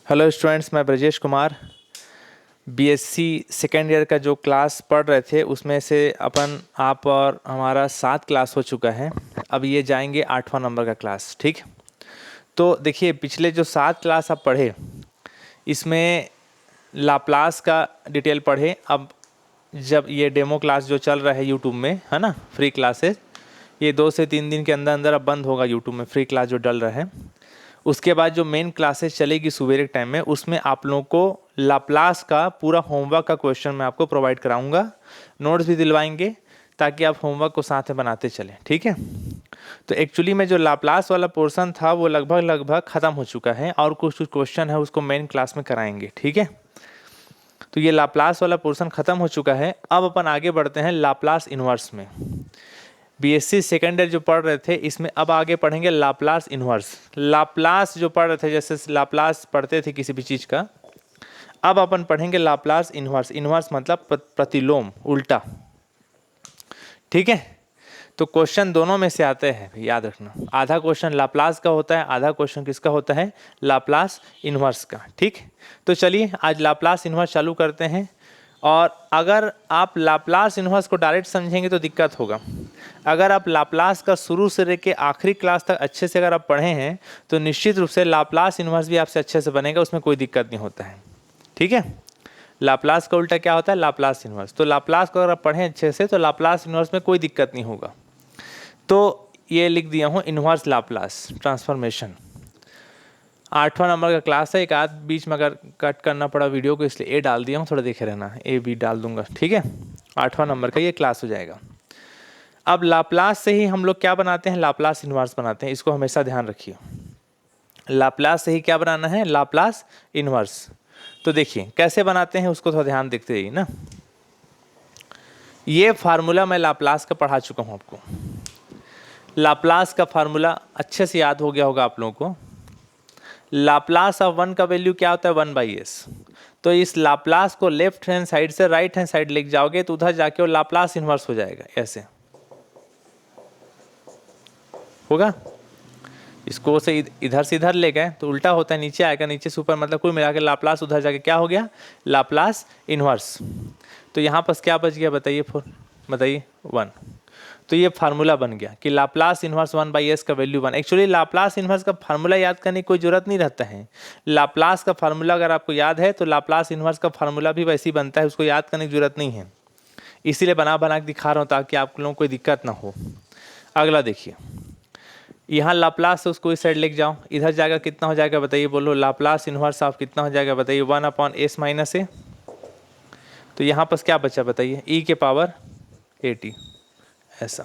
Hello students, मैं Brajesh Kumar. BSc second year का जो क्लास पढ़ रहे थे उसमें से आप और हमारा 7 क्लास हो चुका है। अब ये जाएंगे 8वां नंबर का क्लास। ठीक, तो देखिए पिछले जो 7 क्लास आप पढ़े इसमें लाप्लास का डिटेल पढ़े। अब जब ये डेमो क्लास जो चल रहा है यूट्यूब में, है ना, फ्री क्लासेस, ये 2 से 3 दिन के अंदर अंदर अब बंद होगा यूट्यूब में, फ्री क्लास जो डल रहा है। उसके बाद जो मेन क्लासेस चलेगी सुबह के टाइम में, उसमें आप लोगों को लाप्लास का पूरा होमवर्क का क्वेश्चन मैं आपको प्रोवाइड कराऊंगा, नोट्स भी दिलवाएंगे ताकि आप होमवर्क को साथ में बनाते चलें। ठीक है, तो एक्चुअली में जो लाप्लास वाला पोर्शन था वो लगभग ख़त्म हो चुका है और कुछ क्वेश्चन है उसको मेन क्लास में कराएंगे। ठीक है, तो ये लाप्लास वाला पोर्शन ख़त्म हो चुका है। अब अपन आगे बढ़ते हैं लाप्लास इन्वर्स में। बीएससी सेकेंड ईयर जो पढ़ रहे थे इसमें अब आगे पढ़ेंगे लाप्लास इन्वर्स। लाप्लास जो पढ़ रहे थे, जैसे लाप्लास पढ़ते थे किसी भी चीज़ का, अब अपन पढ़ेंगे लाप्लास इन्वर्स। इन्वर्स मतलब प्रतिलोम, उल्टा। ठीक है, तो क्वेश्चन दोनों में से आते हैं, याद रखना। आधा क्वेश्चन लाप्लास का होता है, आधा क्वेश्चन किसका होता है, लाप्लास इन्वर्स का। ठीक, तो चलिए आज लाप्लास इन्वर्स चालू करते हैं। और अगर आप लाप्लास इन्वर्स को डायरेक्ट समझेंगे तो दिक्कत होगा। अगर आप लाप्लास का शुरू से लेकर आखिरी क्लास तक अच्छे से अगर आप पढ़े हैं तो निश्चित रूप से लाप्लास इन्वर्स भी आपसे अच्छे से बनेगा, उसमें कोई दिक्कत नहीं होता है। ठीक है, लाप्लास का उल्टा क्या होता है, लाप्लास इन्वर्स। तो लाप्लास को अगर आप पढ़ें अच्छे से तो लाप्लास इन्वर्स में कोई दिक्कत नहीं होगा। तो ये लिख दिया हूँ, इन्वर्स लाप्लास ट्रांसफॉर्मेशन। 8वां नंबर का क्लास है। एक आध बीच में अगर कट करना पड़ा वीडियो को, इसलिए ए डाल दिया हूँ, थोड़ा देखे रहना, ए बी डाल दूंगा। ठीक है, 8वां नंबर का ये क्लास हो जाएगा। अब लाप्लास से ही हम लोग क्या बनाते हैं, लाप्लास इन्वर्स बनाते हैं। इसको हमेशा ध्यान रखिए, लाप्लास से ही क्या बनाना है, लाप्लास इन्वर्स। तो देखिए कैसे बनाते हैं उसको थोड़ा ध्यान देखते रहिए ना। ये फार्मूला मैं लाप्लास का पढ़ा चुका हूँ आपको। लाप्लास का फार्मूला अच्छे से याद हो गया होगा आप लोगों को। लाप्लास ऑफ 1 का वैल्यू क्या होता है, 1/s। तो इस लाप्लास को लेफ्ट हैंड साइड से राइट हैंड साइड लेके जाओगे तो उधर जाके वो लाप्लास इन्वर्स हो जाएगा। ऐसे होगा। इसको से इधर से इधर ले गए तो उल्टा होता है, नीचे आएगा, नीचे से ऊपर, मतलब कुल मिला के लाप्लास उधर जाके क्या हो गया, लाप्लास इन्वर्स। तो यहाँ पर क्या बच गया बताइए, बताइए 1। तो ये फार्मूला बन गया कि लाप्लास इन्वर्स 1/s का वैल्यू 1। एक्चुअली लाप्लास इन्वर्स का फार्मूला याद करने की कोई जरूरत नहीं रहता है। लाप्लास का फार्मूला अगर आपको याद है तो लाप्लास इन्वर्स का फार्मूला भी वैसे ही बनता है, उसको याद करने की जरूरत नहीं है। इसीलिए बना बना के दिखा रहा हूँ ताकि आप लोगों को कोई दिक्कत ना हो। अगला देखिए, यहाँ लाप्लास से उसको इस साइड लेके जाओ, इधर जाएगा कितना हो जाएगा बताइए, बोलो लाप्लास इन्वर्स ऑफ कितना हो जाएगा बताइए, 1/s - a। तो यहाँ पर क्या बचा बताइए, e के पावर at। ऐसा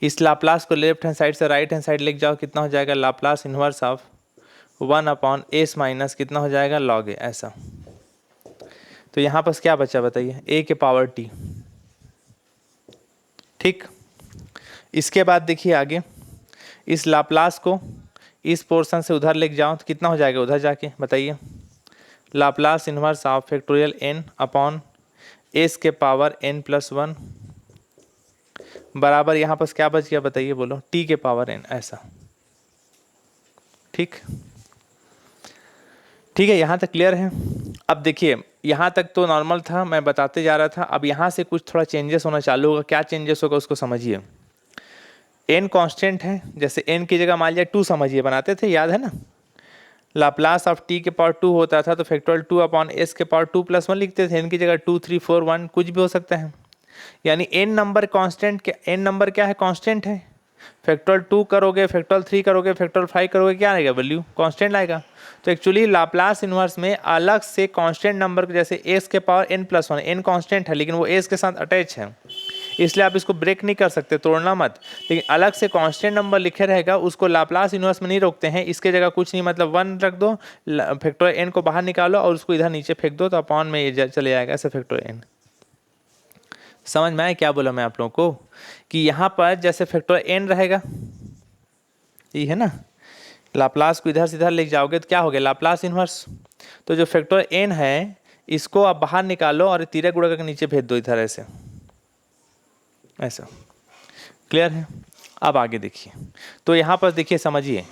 इस लाप्लास को लेफ्ट हैंड साइड से राइट हैंड साइड लेके जाओ, कितना हो जाएगा, लाप्लास इन्वर्स ऑफ 1/s - कितना हो जाएगा, log a। ऐसा तो यहाँ पर क्या बचा बताइए, a के पावर t। ठीक, इसके बाद देखिए आगे, इस लाप्लास को इस पोर्शन से उधर लेके जाओ तो कितना हो जाएगा, उधर जाके बताइए, Laplace inverse of factorial n/s के पावर n+1 बराबर यहाँ पर क्या बच गया बताइए, बोलो t के पावर n। ऐसा ठीक, ठीक है, यहाँ तक क्लियर है। अब देखिए यहाँ तक तो नॉर्मल था, मैं बताते जा रहा था। अब यहाँ से कुछ थोड़ा चेंजेस होना चालू होगा। क्या चेंजेस होगा उसको समझिए। n कांस्टेंट है, जैसे n की जगह मान लिया 2 समझिए, बनाते थे, याद है ना। लाप्लास ऑफ t के पावर 2 होता था तो फैक्टोरियल 2/s के पावर 2+1 लिखते थे। n की जगह 2, 3, 4, 1 कुछ भी हो सकता है। यानी n number constant, n number क्या है, कांस्टेंट है। फैक्टोरियल 2 करोगे, फैक्टोरियल 3 करोगे, फैक्टोरियल 5 करोगे, क्या आएगा, वैल्यू कांस्टेंट आएगा। तो एक्चुअली लाप्लास इन्वर्स में अलग से कांस्टेंट नंबर, जैसे s के पावर n+1, n कांस्टेंट है लेकिन वो s के साथ अटैच है, इसलिए आप इसको ब्रेक नहीं कर सकते, तोड़ना मत। लेकिन अलग से कांस्टेंट नंबर लिखे रहेगा, उसको लाप्लास इन्वर्स में नहीं रोकते हैं। इसके जगह कुछ नहीं, मतलब 1 रख दो, फैक्टोरियल n को बाहर निकालो और उसको इधर नीचे फेंक दो तो अपॉन में ये चले जाएगा, ऐसे फैक्टोरियल n। समझ में आए क्या बोला मैं आप लोगों को, कि यहाँ पर जैसे फैक्टोरियल n रहेगा, ये है ना, लाप्लास को इधर से इधर ले जाओगे तो क्या हो गया, लाप्लास इन्वर्स। तो जो फैक्टोरियल n है इसको आप बाहर निकालो और तिरक गुणा करके नीचे भेज दो इधर, ऐसे ऐसा। क्लियर है। अब आगे देखिए, तो यहाँ पर देखिए समझिए,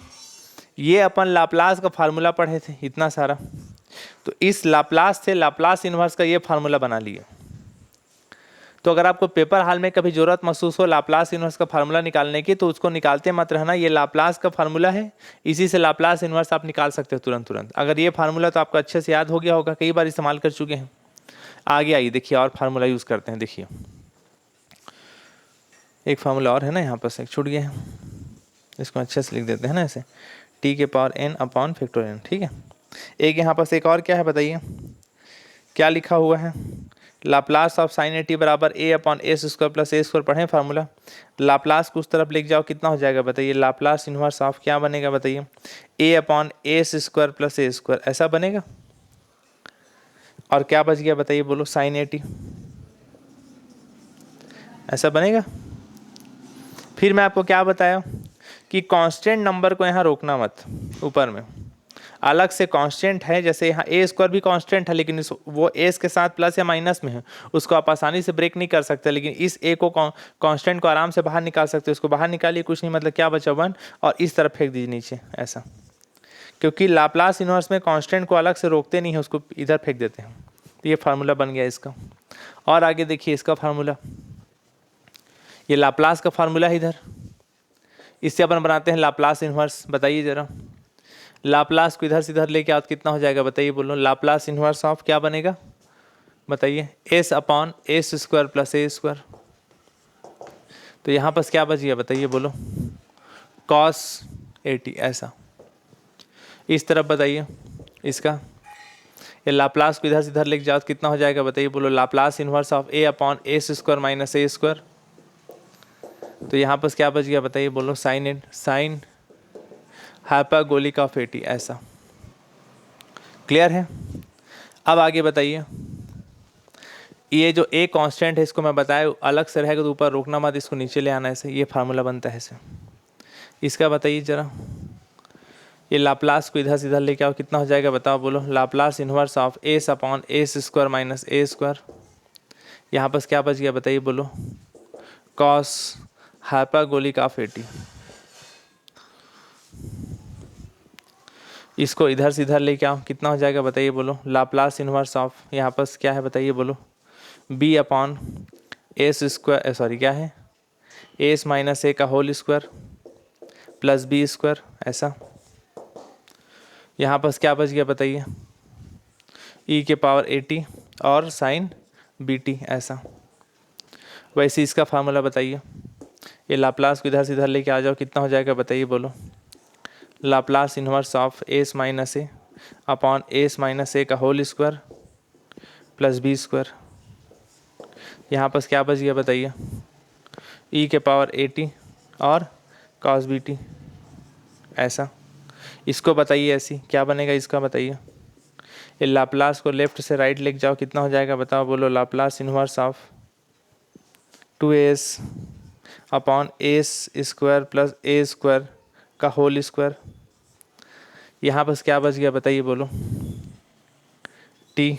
ये अपन लाप्लास का फार्मूला पढ़े थे इतना सारा, तो इस लाप्लास से लाप्लास इन्वर्स का ये फार्मूला बना लिए। तो अगर आपको पेपर हाल में कभी जरूरत महसूस हो लाप्लास इन्वर्स का फार्मूला निकालने की, तो उसको निकालते मत रहना। ये लाप्लास का फार्मूला है, इसी से लाप्लास इन्वर्स आप निकाल सकते हो तुरंत तुरंत। अगर ये फार्मूला तो आपको अच्छे से याद हो गया होगा, कई बार इस्तेमाल कर चुके हैं। आगे आइए देखिए और फार्मूला यूज़ करते हैं। देखिए एक फार्मूला और है ना, यहाँ पर से एक छूट गया है, इसको अच्छे से लिख देते हैं ना ऐसे, टी के पावर n अपॉन फैक्टोरियल। ठीक है, एक यहाँ पर से एक और क्या है बताइए, क्या लिखा हुआ है, Laplace of sine A T बराबर ए upon S square plus A square. पढ़ें फार्मूला, लाप्लास को उस तरफ लेके जाओ, कितना हो जाएगा बताइए, लाप्लास इन्वर्स ऑफ क्या बनेगा बताइए, ए upon S square plus A square, ऐसा बनेगा। और क्या बच गया बताइए, बोलो, साइन ए टी, ऐसा बनेगा। फिर मैं आपको क्या बताया कि कांस्टेंट नंबर को यहाँ रोकना मत, ऊपर में अलग से कांस्टेंट है, जैसे यहाँ ए स्क्वायर भी कांस्टेंट है, लेकिन वो एस के साथ प्लस या माइनस में है, उसको आप आसानी से ब्रेक नहीं कर सकते, लेकिन इस ए को कांस्टेंट को आराम से बाहर निकाल सकते, उसको बाहर निकालिए, कुछ नहीं, मतलब क्या बचा 1, और इस तरफ फेंक दीजिए नीचे ऐसा, क्योंकि लाप्लास इन्वर्स में कांस्टेंट को अलग से रोकते नहीं है, उसको इधर फेंक देते हैं। तो ये फार्मूला बन गया इसका। और आगे देखिए इसका फार्मूला, ये लाप्लास का फार्मूला है इधर, इससे अपन बनाते हैं लाप्लास इन्वर्स। बताइए जरा, लाप्लास को इधर से इधर लेके आओ, कितना हो जाएगा बताइए, बोलो, लाप्लास इन्वर्स ऑफ क्या बनेगा बताइए, S upon S square plus A square. तो यहाँ पर क्या बच गया बताइए, बोलो, कॉस ए टी, ऐसा। इस तरफ बताइए इसका, ये लाप्लास को इधर से इधर लेके जाओ, कितना हो जाएगा बताइए, बोलो, Laplace inverse of A upon S square minus A square. तो यहाँ पर क्या बच गया बताइए, बोलो, sine hyperbolic of A T, ऐसा। क्लियर है। अब आगे बताइए, ये जो ए कांस्टेंट है इसको मैं बताया अलग से रहेगा तो ऊपर रोकना मत, इसको नीचे ले आना, ऐसे ये फार्मूला बनता है ऐसे। इसका बताइए जरा, ये लाप्लास को इधर से इधर लेके आओ, कितना हो जाएगा बताओ, बोलो, Laplace inverse of S upon S square minus A square. यहाँ पर क्या बच गया बताइए, बोलो, cos hyperbolic of A T. इसको इधर से इधर लेके आओ, कितना हो जाएगा बताइए, बोलो, लाप्लास इन्वर्स ऑफ, यहाँ पर क्या है बताइए, बोलो, B upon S square, sorry क्या है, एस माइनस ए का whole square plus B square, ऐसा। यहाँ पर क्या बच गया बताइए, ई के पावर ए टी और साइन बी टी, ऐसा। वैसे इसका फार्मूला बताइए, ये लाप्लास को इधर से इधर लेके आ जाओ, कितना हो जाएगा बताइए, बोलो, Laplace inverse of S minus A upon S minus A का whole square plus B square. यहाँ पर क्या बच गया बताइए, ई के पावर ए टी और कॉस बी टी, ऐसा। इसको बताइए ऐसी क्या बनेगा, इसका बताइए, ये लाप्लास को लेफ्ट से राइट लेके जाओ, कितना हो जाएगा बताओ, बोलो, Laplace inverse of 2s upon S square plus A square का होल स्क्वायर। यहाँ पर क्या बच गया बताइए, बोलो, टी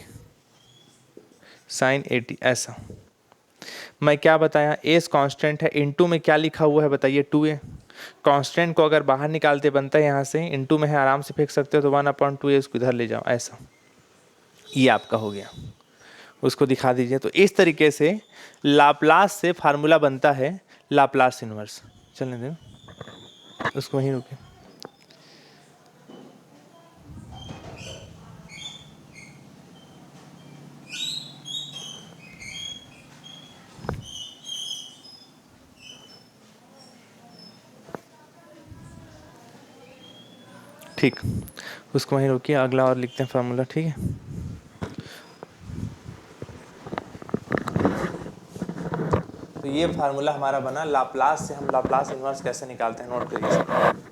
साइन ए टी, ऐसा। मैं क्या बताया, एस कांस्टेंट है, इनटू में क्या लिखा हुआ है बताइए, 2a। कांस्टेंट को अगर बाहर निकालते बनता है यहाँ से, इनटू में है, आराम से फेंक सकते हो, तो 1/2a इसको इधर ले जाओ, ऐसा। ये आपका हो गया, उसको दिखा दीजिए। तो इस तरीके से लाप्लास से फार्मूला बनता है लाप्लास इन्वर्स। चलने दें उसको, वहीं रुके। ठीक, उसको वहीं रोकिए, अगला और लिखते हैं फार्मूला, ठीक है। तो ये फार्मूला हमारा बना, लाप्लास से हम लाप्लास इन्वर्स कैसे निकालते हैं, नोट करिए।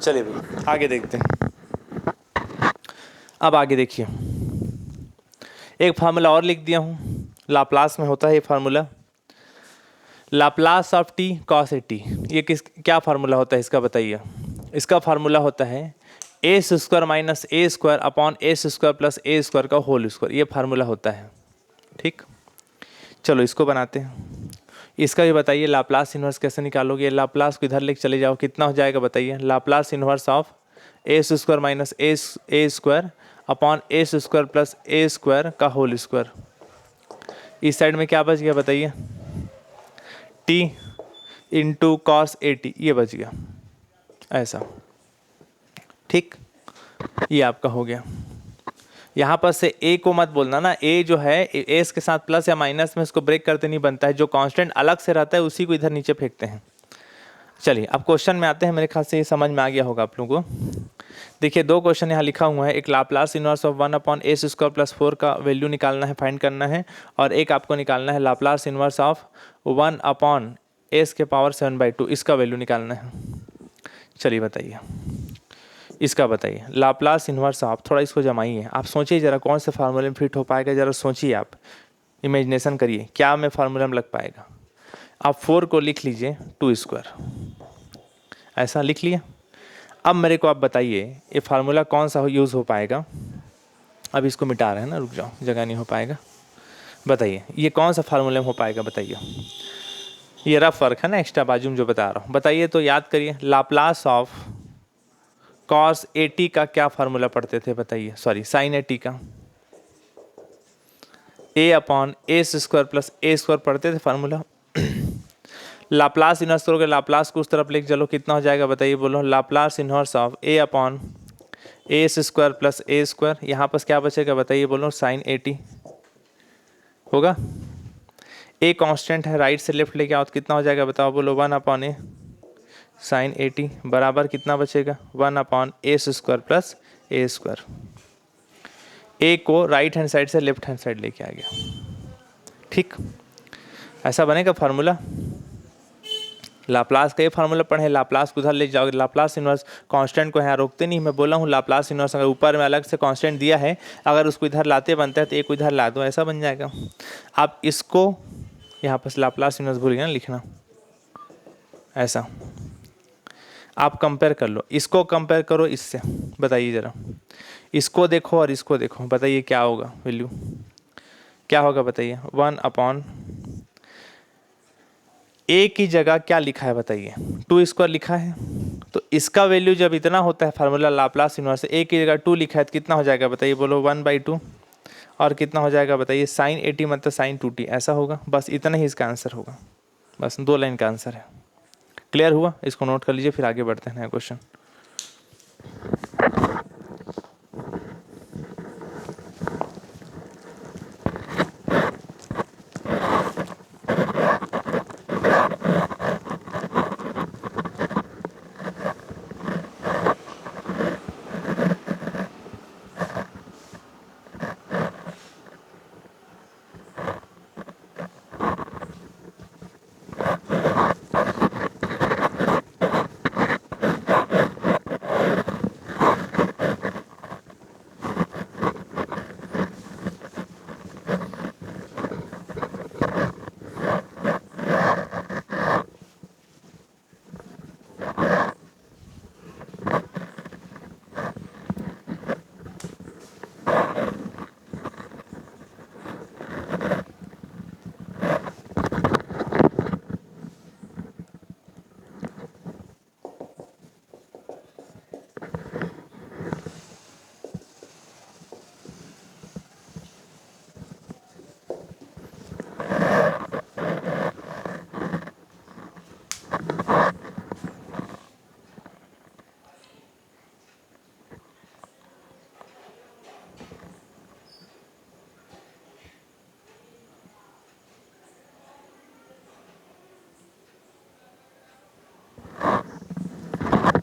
चलिए भाई आगे देखते हैं। अब आगे देखिए, एक फार्मूला और लिख दिया हूँ, लाप्लास में होता है ये formula, Laplace of T cos A T. ये क्या फार्मूला होता है इसका बताइए। इसका फार्मूला होता है ए square minus A square upon A square plus A square का होल स्क्वायर, ये फार्मूला होता है। ठीक, चलो इसको बनाते हैं। इसका भी बताइए लाप्लास इन्वर्स कैसे निकालोगे। लाप्लास को इधर लेके चले जाओ, कितना हो जाएगा बताइए। Laplace inverse of A square minus A square upon A square plus A square का होल स्क्वायर। इस साइड में क्या बच गया बताइए, T into cos A T, ये बच गया ऐसा। ठीक, ये आपका हो गया। यहाँ पर से ए को मत बोलना ना, ए जो है एस के साथ प्लस या माइनस में इसको ब्रेक करते नहीं बनता है, जो कांस्टेंट अलग से रहता है उसी को इधर नीचे फेंकते हैं। चलिए अब क्वेश्चन में आते हैं, मेरे ख्याल से ये समझ में आ गया होगा आप लोगों को। देखिए दो क्वेश्चन यहाँ लिखा हुआ है, एक Laplace inverse of 1 upon A square plus 4 का वैल्यू निकालना है, फाइंड करना है, और एक आपको निकालना है Laplace inverse of 1 upon S के पावर 7/2, इसका वैल्यू निकालना है। चलिए बताइए, इसका बताइए लाप्लास इन्वर्स ऑफ, थोड़ा इसको जमाइए, आप सोचिए ज़रा कौन से फार्मूले में फिट हो पाएगा, ज़रा सोचिए, आप इमेजिनेशन करिए क्या में फार्मूला में लग पाएगा। आप 4 को लिख लीजिए 2 स्क्वायर, ऐसा लिख लिया। अब मेरे को आप बताइए ये फार्मूला कौन सा यूज़ हो पाएगा। अब इसको मिटा रहे हैं ना, रुक जाओ जगह नहीं हो पाएगा। बताइए ये कौन सा फार्मूले में हो पाएगा बताइए। ये रफ फर्क है ना, एक्स्ट्रा बाजू में जो बता रहा हूँ, बताइए तो याद करिए। Laplace of cos A T का क्या फार्मूला पढ़ते थे बताइए, सॉरी साइन ए टी का, ए upon A square plus A square पढ़ते थे फार्मूला। लाप्लास इनवर्स करोगे, लाप्लास को उस तरफ लेके चलो, कितना हो जाएगा बताइए, बोलो। Laplace inverse of A upon A square plus A square, यहाँ पर क्या बचेगा बताइए, बोलो। साइन ए टी होगा। ए कांस्टेंट है, राइट से लेफ्ट लेके आओ तो कितना हो जाएगा बताओ, बोलो। 1 अपॉन ए साइन 80 बराबर कितना बचेगा, 1 upon A square plus A square. ए को राइट हैंड साइड से लेफ्ट हैंड साइड लेके आ गया। ठीक, ऐसा बनेगा फार्मूला। लाप्लास का ये फार्मूला पढ़े, लाप्लास को उधर ले जाओगे। लाप्लास इनवर्स कांस्टेंट को यहाँ रोकते नहीं, मैं बोला हूँ लाप्लास इनवर्स अगर ऊपर में अलग से कांस्टेंट दिया है, अगर उसको इधर लाते बनता है तो एक को इधर ला दो, ऐसा बन जाएगा। आप इसको यहाँ पर लाप्लास इनवर्स भूल गए ना लिखना, ऐसा आप कंपेयर कर लो, इसको कंपेयर करो इससे, बताइए ज़रा, इसको देखो और इसको देखो, बताइए क्या होगा वैल्यू, क्या होगा बताइए। 1 अपॉन ए की जगह क्या लिखा है बताइए, 2 स्क्वायर लिखा है, तो इसका वैल्यू जब इतना होता है फार्मूला लाप्लास इनवर्स, ए की जगह 2 लिखा है तो कितना हो जाएगा बताइए, बोलो। 1/2, और कितना हो जाएगा बताइए, साइन 80 मतलब साइन 2t, ऐसा होगा। बस इतना ही इसका आंसर होगा, बस 2 लाइन का आंसर है। क्लियर हुआ, इसको नोट कर लीजिए, फिर आगे बढ़ते हैं नया क्वेश्चन।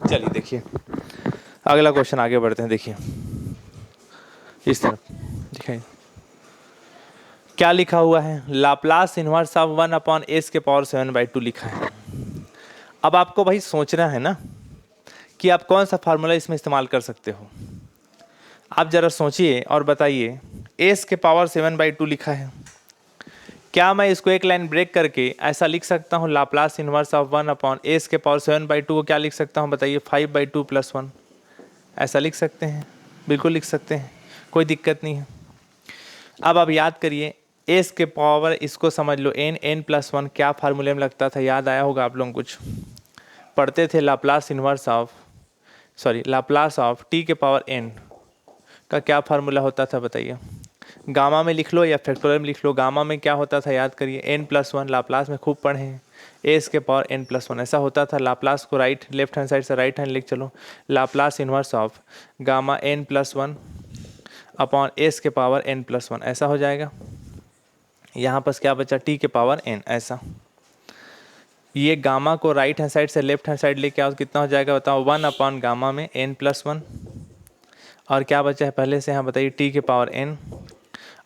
चलिए देखिए अगला क्वेश्चन, आगे बढ़ते हैं। देखिए इस तरफ दिखाइए क्या लिखा हुआ है, Laplace inverse of 1 upon S के पावर 7/2 लिखा है। अब आपको भाई सोचना है ना कि आप कौन सा फार्मूला इसमें इस्तेमाल कर सकते हो। आप ज़रा सोचिए और बताइए। एस के पावर 7/2 लिखा है, क्या मैं इसको एक लाइन ब्रेक करके ऐसा लिख सकता हूँ, लाप्लास इन्वर्स ऑफ 1/s के पावर 7/2 को क्या लिख सकता हूँ बताइए, 5/2 + 1, ऐसा लिख सकते हैं, बिल्कुल लिख सकते हैं, कोई दिक्कत नहीं है। अब आप याद करिए, एस के पावर इसको समझ लो n+1 क्या फार्मूले में लगता था, याद आया होगा आप लोग, कुछ पढ़ते थे, लाप्लास ऑफ t के पावर n का क्या फार्मूला होता था बताइए। गामा में लिख लो या फैक्टोरियल में लिख लो। गामा में क्या होता था याद करिए, n+1, लाप्लास में खूब पढ़े हैं, एस के पावर n+1 ऐसा होता था। लाप्लास को लेफ्ट हैंड साइड से राइट हैंड लिख चलो, Laplace inverse of gamma n+1 upon S के पावर n+1 ऐसा हो जाएगा। यहाँ पर क्या बचा, t के पावर n ऐसा। ये गामा को राइट हैंड साइड से लेफ्ट हैंड साइड लेके आओ, कितना हो जाएगा बताओ, 1 अपॉन गामा में n+1, और क्या बचा है पहले से यहाँ बताइए, t के पावर n,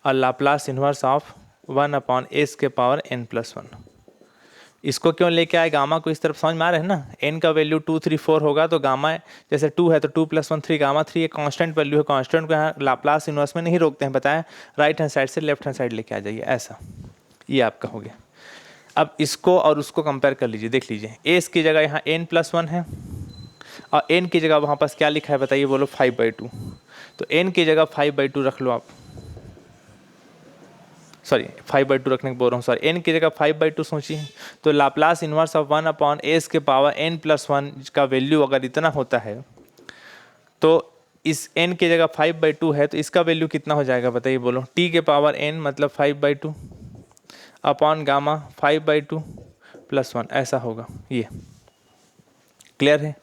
और लाप्लास इन्वर्स ऑफ 1/s के पावर n+1। इसको क्यों लेके आए, गामा को इस तरफ, समझ में आ रहा है ना। n का वैल्यू 2, 3, 4 होगा तो गामा जैसे 2 है तो 2 + 1 3, गामा 3 एक कांस्टेंट वैल्यू है, कांस्टेंट को यहाँ लाप्लास इन्वर्स में नहीं रोकते हैं, बताया, राइट हैंड साइड से लेफ्ट हैंड साइड लेके आ जाइए ऐसा। ये आपका हो गया। अब इसको और उसको कंपेयर कर लीजिए, देख लीजिए, एस की जगह यहाँ n+1 है और n की जगह वहाँ पास क्या लिखा है बताइए, बोलो 5/2। तो n की जगह 5/2 रख लो आप, सॉरी 5/2 रखने को बोल रहा हूँ, सॉरी n की जगह 5/2 सोचिए। तो लाप्लास इन्वर्स ऑफ 1/s के पावर n+1 का वैल्यू अगर इतना होता है तो इस n की जगह 5/2 है तो इसका वैल्यू कितना हो जाएगा बताइए, बोलो, t के पावर n मतलब 5/2 अपॉन गामा 5/2 + 1 ऐसा होगा। ये क्लियर है।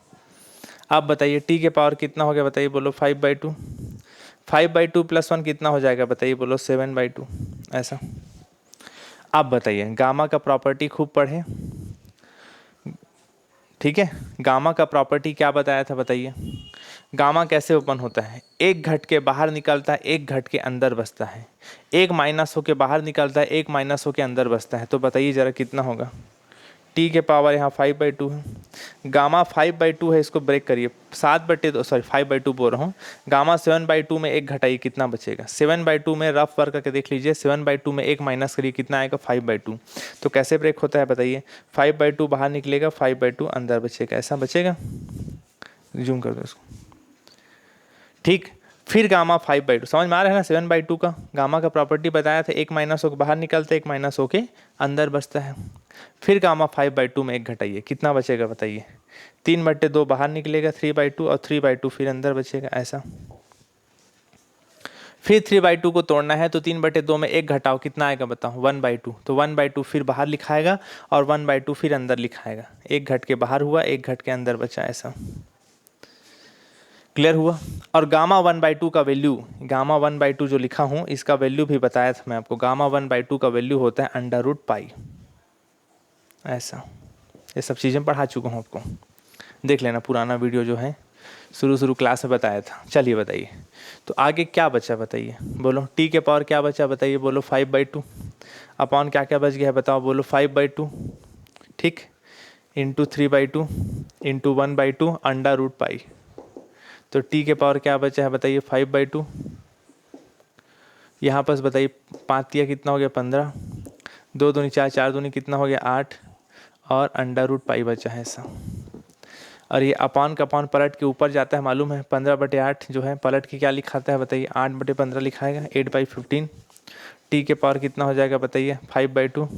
आप बताइए t के पावर कितना हो गया बताइए, बोलो 5/2, 5/2 + 1 कितना हो जाएगा बताइए, बोलो 7/2 ऐसा। आप बताइए, गामा का प्रॉपर्टी खूब पढ़े, ठीक है। गामा का प्रॉपर्टी क्या बताया था बताइए। गामा कैसे ओपन होता है, एक घट के बाहर निकलता है, एक घट के अंदर बसता है, एक माइनस हो के बाहर निकलता है, एक माइनस हो के अंदर बसता है। तो बताइए जरा कितना होगा, t के पावर यहाँ 5/2 है, गामा 5/2 है, इसको ब्रेक करिए, 7/2 सॉरी 5/2 बोल रहा हूँ, गामा 7/2 में एक घटाइए कितना बचेगा, 7/2 में रफ वर्क करके देख लीजिए, 7/2 में एक माइनस करिए कितना आएगा 5/2। तो कैसे ब्रेक होता है बताइए, 5/2 बाहर निकलेगा, 5/2 अंदर बचेगा, ऐसा बचेगा। जूम कर दो इसको, ठीक। फिर गामा 5/2 समझ में आ रहा है ना, 7/2 का गामा का प्रॉपर्टी बताया था, एक माइनस होकर बाहर निकलता है, एक माइनस होके अंदर बचता है। फिर गामा 5/2 में एक घटाइए कितना बचेगा बताइए, 3/2 बाहर निकलेगा, 3/2 और 3/2 फिर अंदर बचेगा ऐसा। फिर 3/2 को तोड़ना है तो 3/2 में एक घटाओ कितना आएगा बताओ, 1/2। तो 1/2 फिर बाहर लिखाएगा और 1/2 फिर अंदर लिखाएगा, एक घट के बाहर हुआ, एक घट के अंदर बचा ऐसा। क्लियर हुआ। और गामा 1/2 का वैल्यू, गामा 1/2 जो लिखा हूँ इसका वैल्यू भी बताया था मैं आपको, गामा 1/2 का वैल्यू होता है √π ऐसा। ये सब चीज़ें पढ़ा चुका हूँ आपको, देख लेना पुराना वीडियो जो है, शुरू क्लास में बताया था। चलिए बताइए, तो आगे क्या बचा बताइए, बोलो, t के पावर क्या बचा बताइए, बोलो 5/2 अपॉन क्या क्या बच गया है बताओ, बोलो 5/2, ठीक, इंटू 3/2 इंटू 1/2 √π। तो t के पावर क्या बचा है बताइए 5/2, यहाँ पर बताइए 5 कितना हो गया 15, 2 दूनी 4, 4 दूनी कितना हो गया 8 और √π बचा है ऐसा। और ये अपान का अपान पलट के ऊपर जाता है, मालूम है, 15/8 जो है पलट के क्या लिखाता है बताइए, 8/15 लिखाएगा, 8/15। t के पावर कितना हो जाएगा बताइए 5/2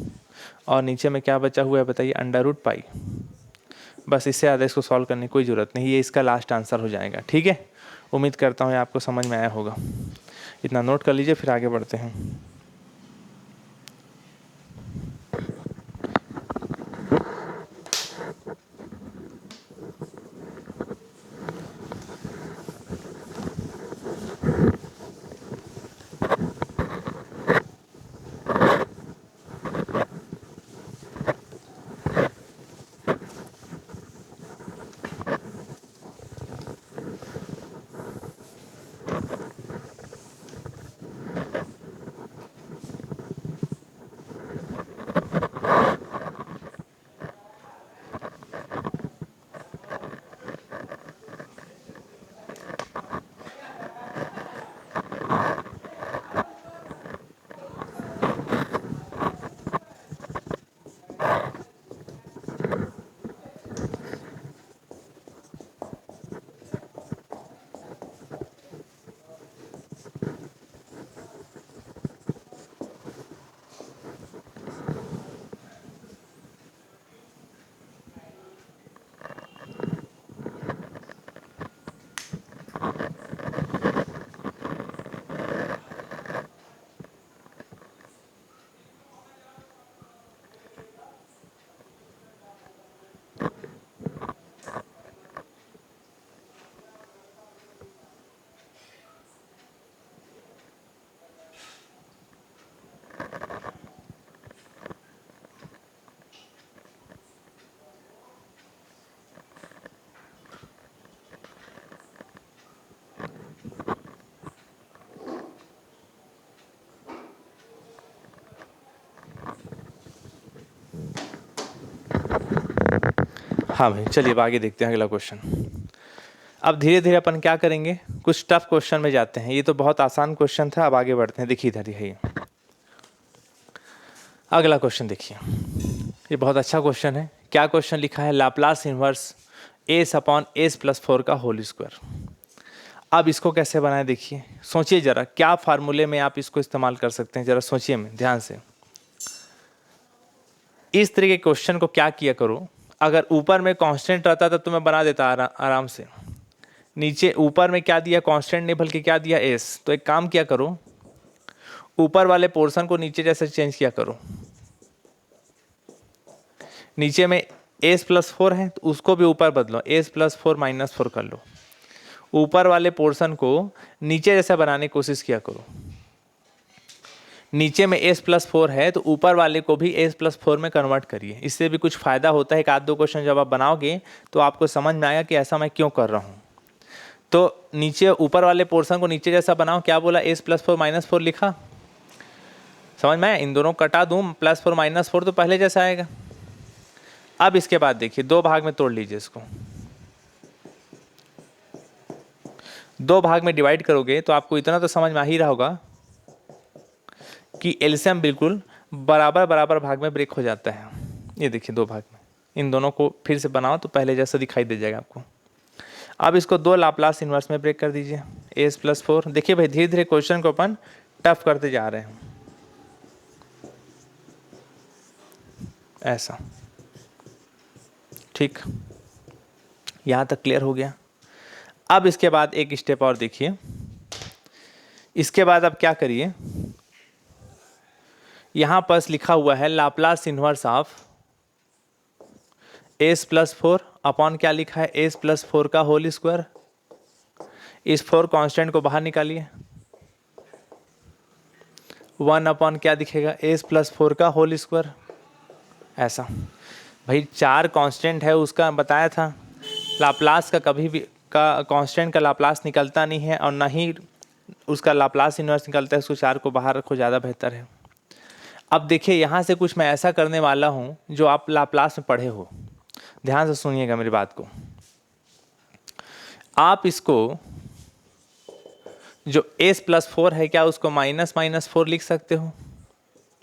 और नीचे में क्या बचा हुआ है बताइए √π। बस इससे ज़्यादा इसको सॉल्व करने की कोई ज़रूरत नहीं, ये इसका लास्ट आंसर हो जाएगा, ठीक है। उम्मीद करता हूँ ये आपको समझ में आया होगा, इतना नोट कर लीजिए फिर आगे बढ़ते हैं। हाँ भाई, चलिए अब आगे देखते हैं अगला क्वेश्चन। अब धीरे धीरे अपन क्या करेंगे, कुछ टफ क्वेश्चन में जाते हैं। ये तो बहुत आसान क्वेश्चन था, अब आगे बढ़ते हैं। देखिए इधर ही अगला क्वेश्चन देखिए, ये बहुत अच्छा क्वेश्चन है। क्या क्वेश्चन लिखा है, Laplace inverse S upon S plus 4 का होल स्क्वायर। अब इसको कैसे बनाएं, देखिए सोचिए जरा, क्या फार्मूले में आप इसको इस्तेमाल कर सकते हैं, जरा सोचिए में ध्यान से। इस तरह के क्वेश्चन को क्या किया करो, अगर ऊपर में कांस्टेंट रहता तब तो मैं बना देता आराम से। नीचे ऊपर में क्या दिया, कांस्टेंट नहीं बल्कि क्या दिया, एस। तो एक काम किया करो, ऊपर वाले पोर्शन को नीचे जैसे चेंज किया करो। नीचे में एस प्लस 4 है तो उसको भी ऊपर बदलो, एस प्लस 4 माइनस 4 कर लो। ऊपर वाले पोर्शन को नीचे जैसा बनाने की कोशिश किया करो। नीचे में एस प्लस 4 है तो ऊपर वाले को भी एस प्लस 4 में कन्वर्ट करिए। इससे भी कुछ फ़ायदा होता है। एक आध दो क्वेश्चन जब आप बनाओगे तो आपको समझ में आएगा कि ऐसा मैं क्यों कर रहा हूँ। तो नीचे ऊपर वाले पोर्शन को नीचे जैसा बनाओ। क्या बोला, एस प्लस 4 माइनस 4 लिखा, समझ में आया। इन दोनों कटा दूँ, प्लस 4 माइनस 4 तो पहले जैसा आएगा। अब इसके बाद देखिए, दो भाग में तोड़ लीजिए इसको। दो भाग में डिवाइड करोगे तो आपको इतना तो समझ में आ ही रहा होगा कि एलसीएम बिल्कुल बराबर बराबर भाग में ब्रेक हो जाता है। ये देखिए दो भाग में, इन दोनों को फिर से बनाओ तो पहले जैसा दिखाई दे जाएगा आपको। अब इसको दो लाप्लास इन्वर्स में ब्रेक कर दीजिए, एस प्लस 4। देखिए भाई, धीरे धीरे क्वेश्चन को अपन टफ करते जा रहे हैं, ऐसा। ठीक, यहाँ तक क्लियर हो गया। अब इसके बाद एक स्टेप और देखिए। इसके बाद अब क्या करिए, यहाँ पर लिखा हुआ है Laplace inverse of S plus 4 upon क्या लिखा है, एस प्लस 4 का होल स्क्वायर। इस 4 कांस्टेंट को बाहर निकालिए, 1 अपॉन क्या दिखेगा, एस प्लस 4 का होल स्क्वायर। ऐसा भाई, 4 कांस्टेंट है उसका बताया था। लाप्लास का कभी भी का कांस्टेंट का लाप्लास निकलता नहीं है और ना ही उसका लाप्लास इन्वर्स निकलता है। उसको 4 को बाहर रखो, ज़्यादा बेहतर है। अब देखिए, यहाँ से कुछ मैं ऐसा करने वाला हूँ जो आप लाप्लास में पढ़े हो। ध्यान से सुनिएगा मेरी बात को। आप इसको जो एस प्लस 4 है, क्या उसको माइनस माइनस 4 लिख सकते हो?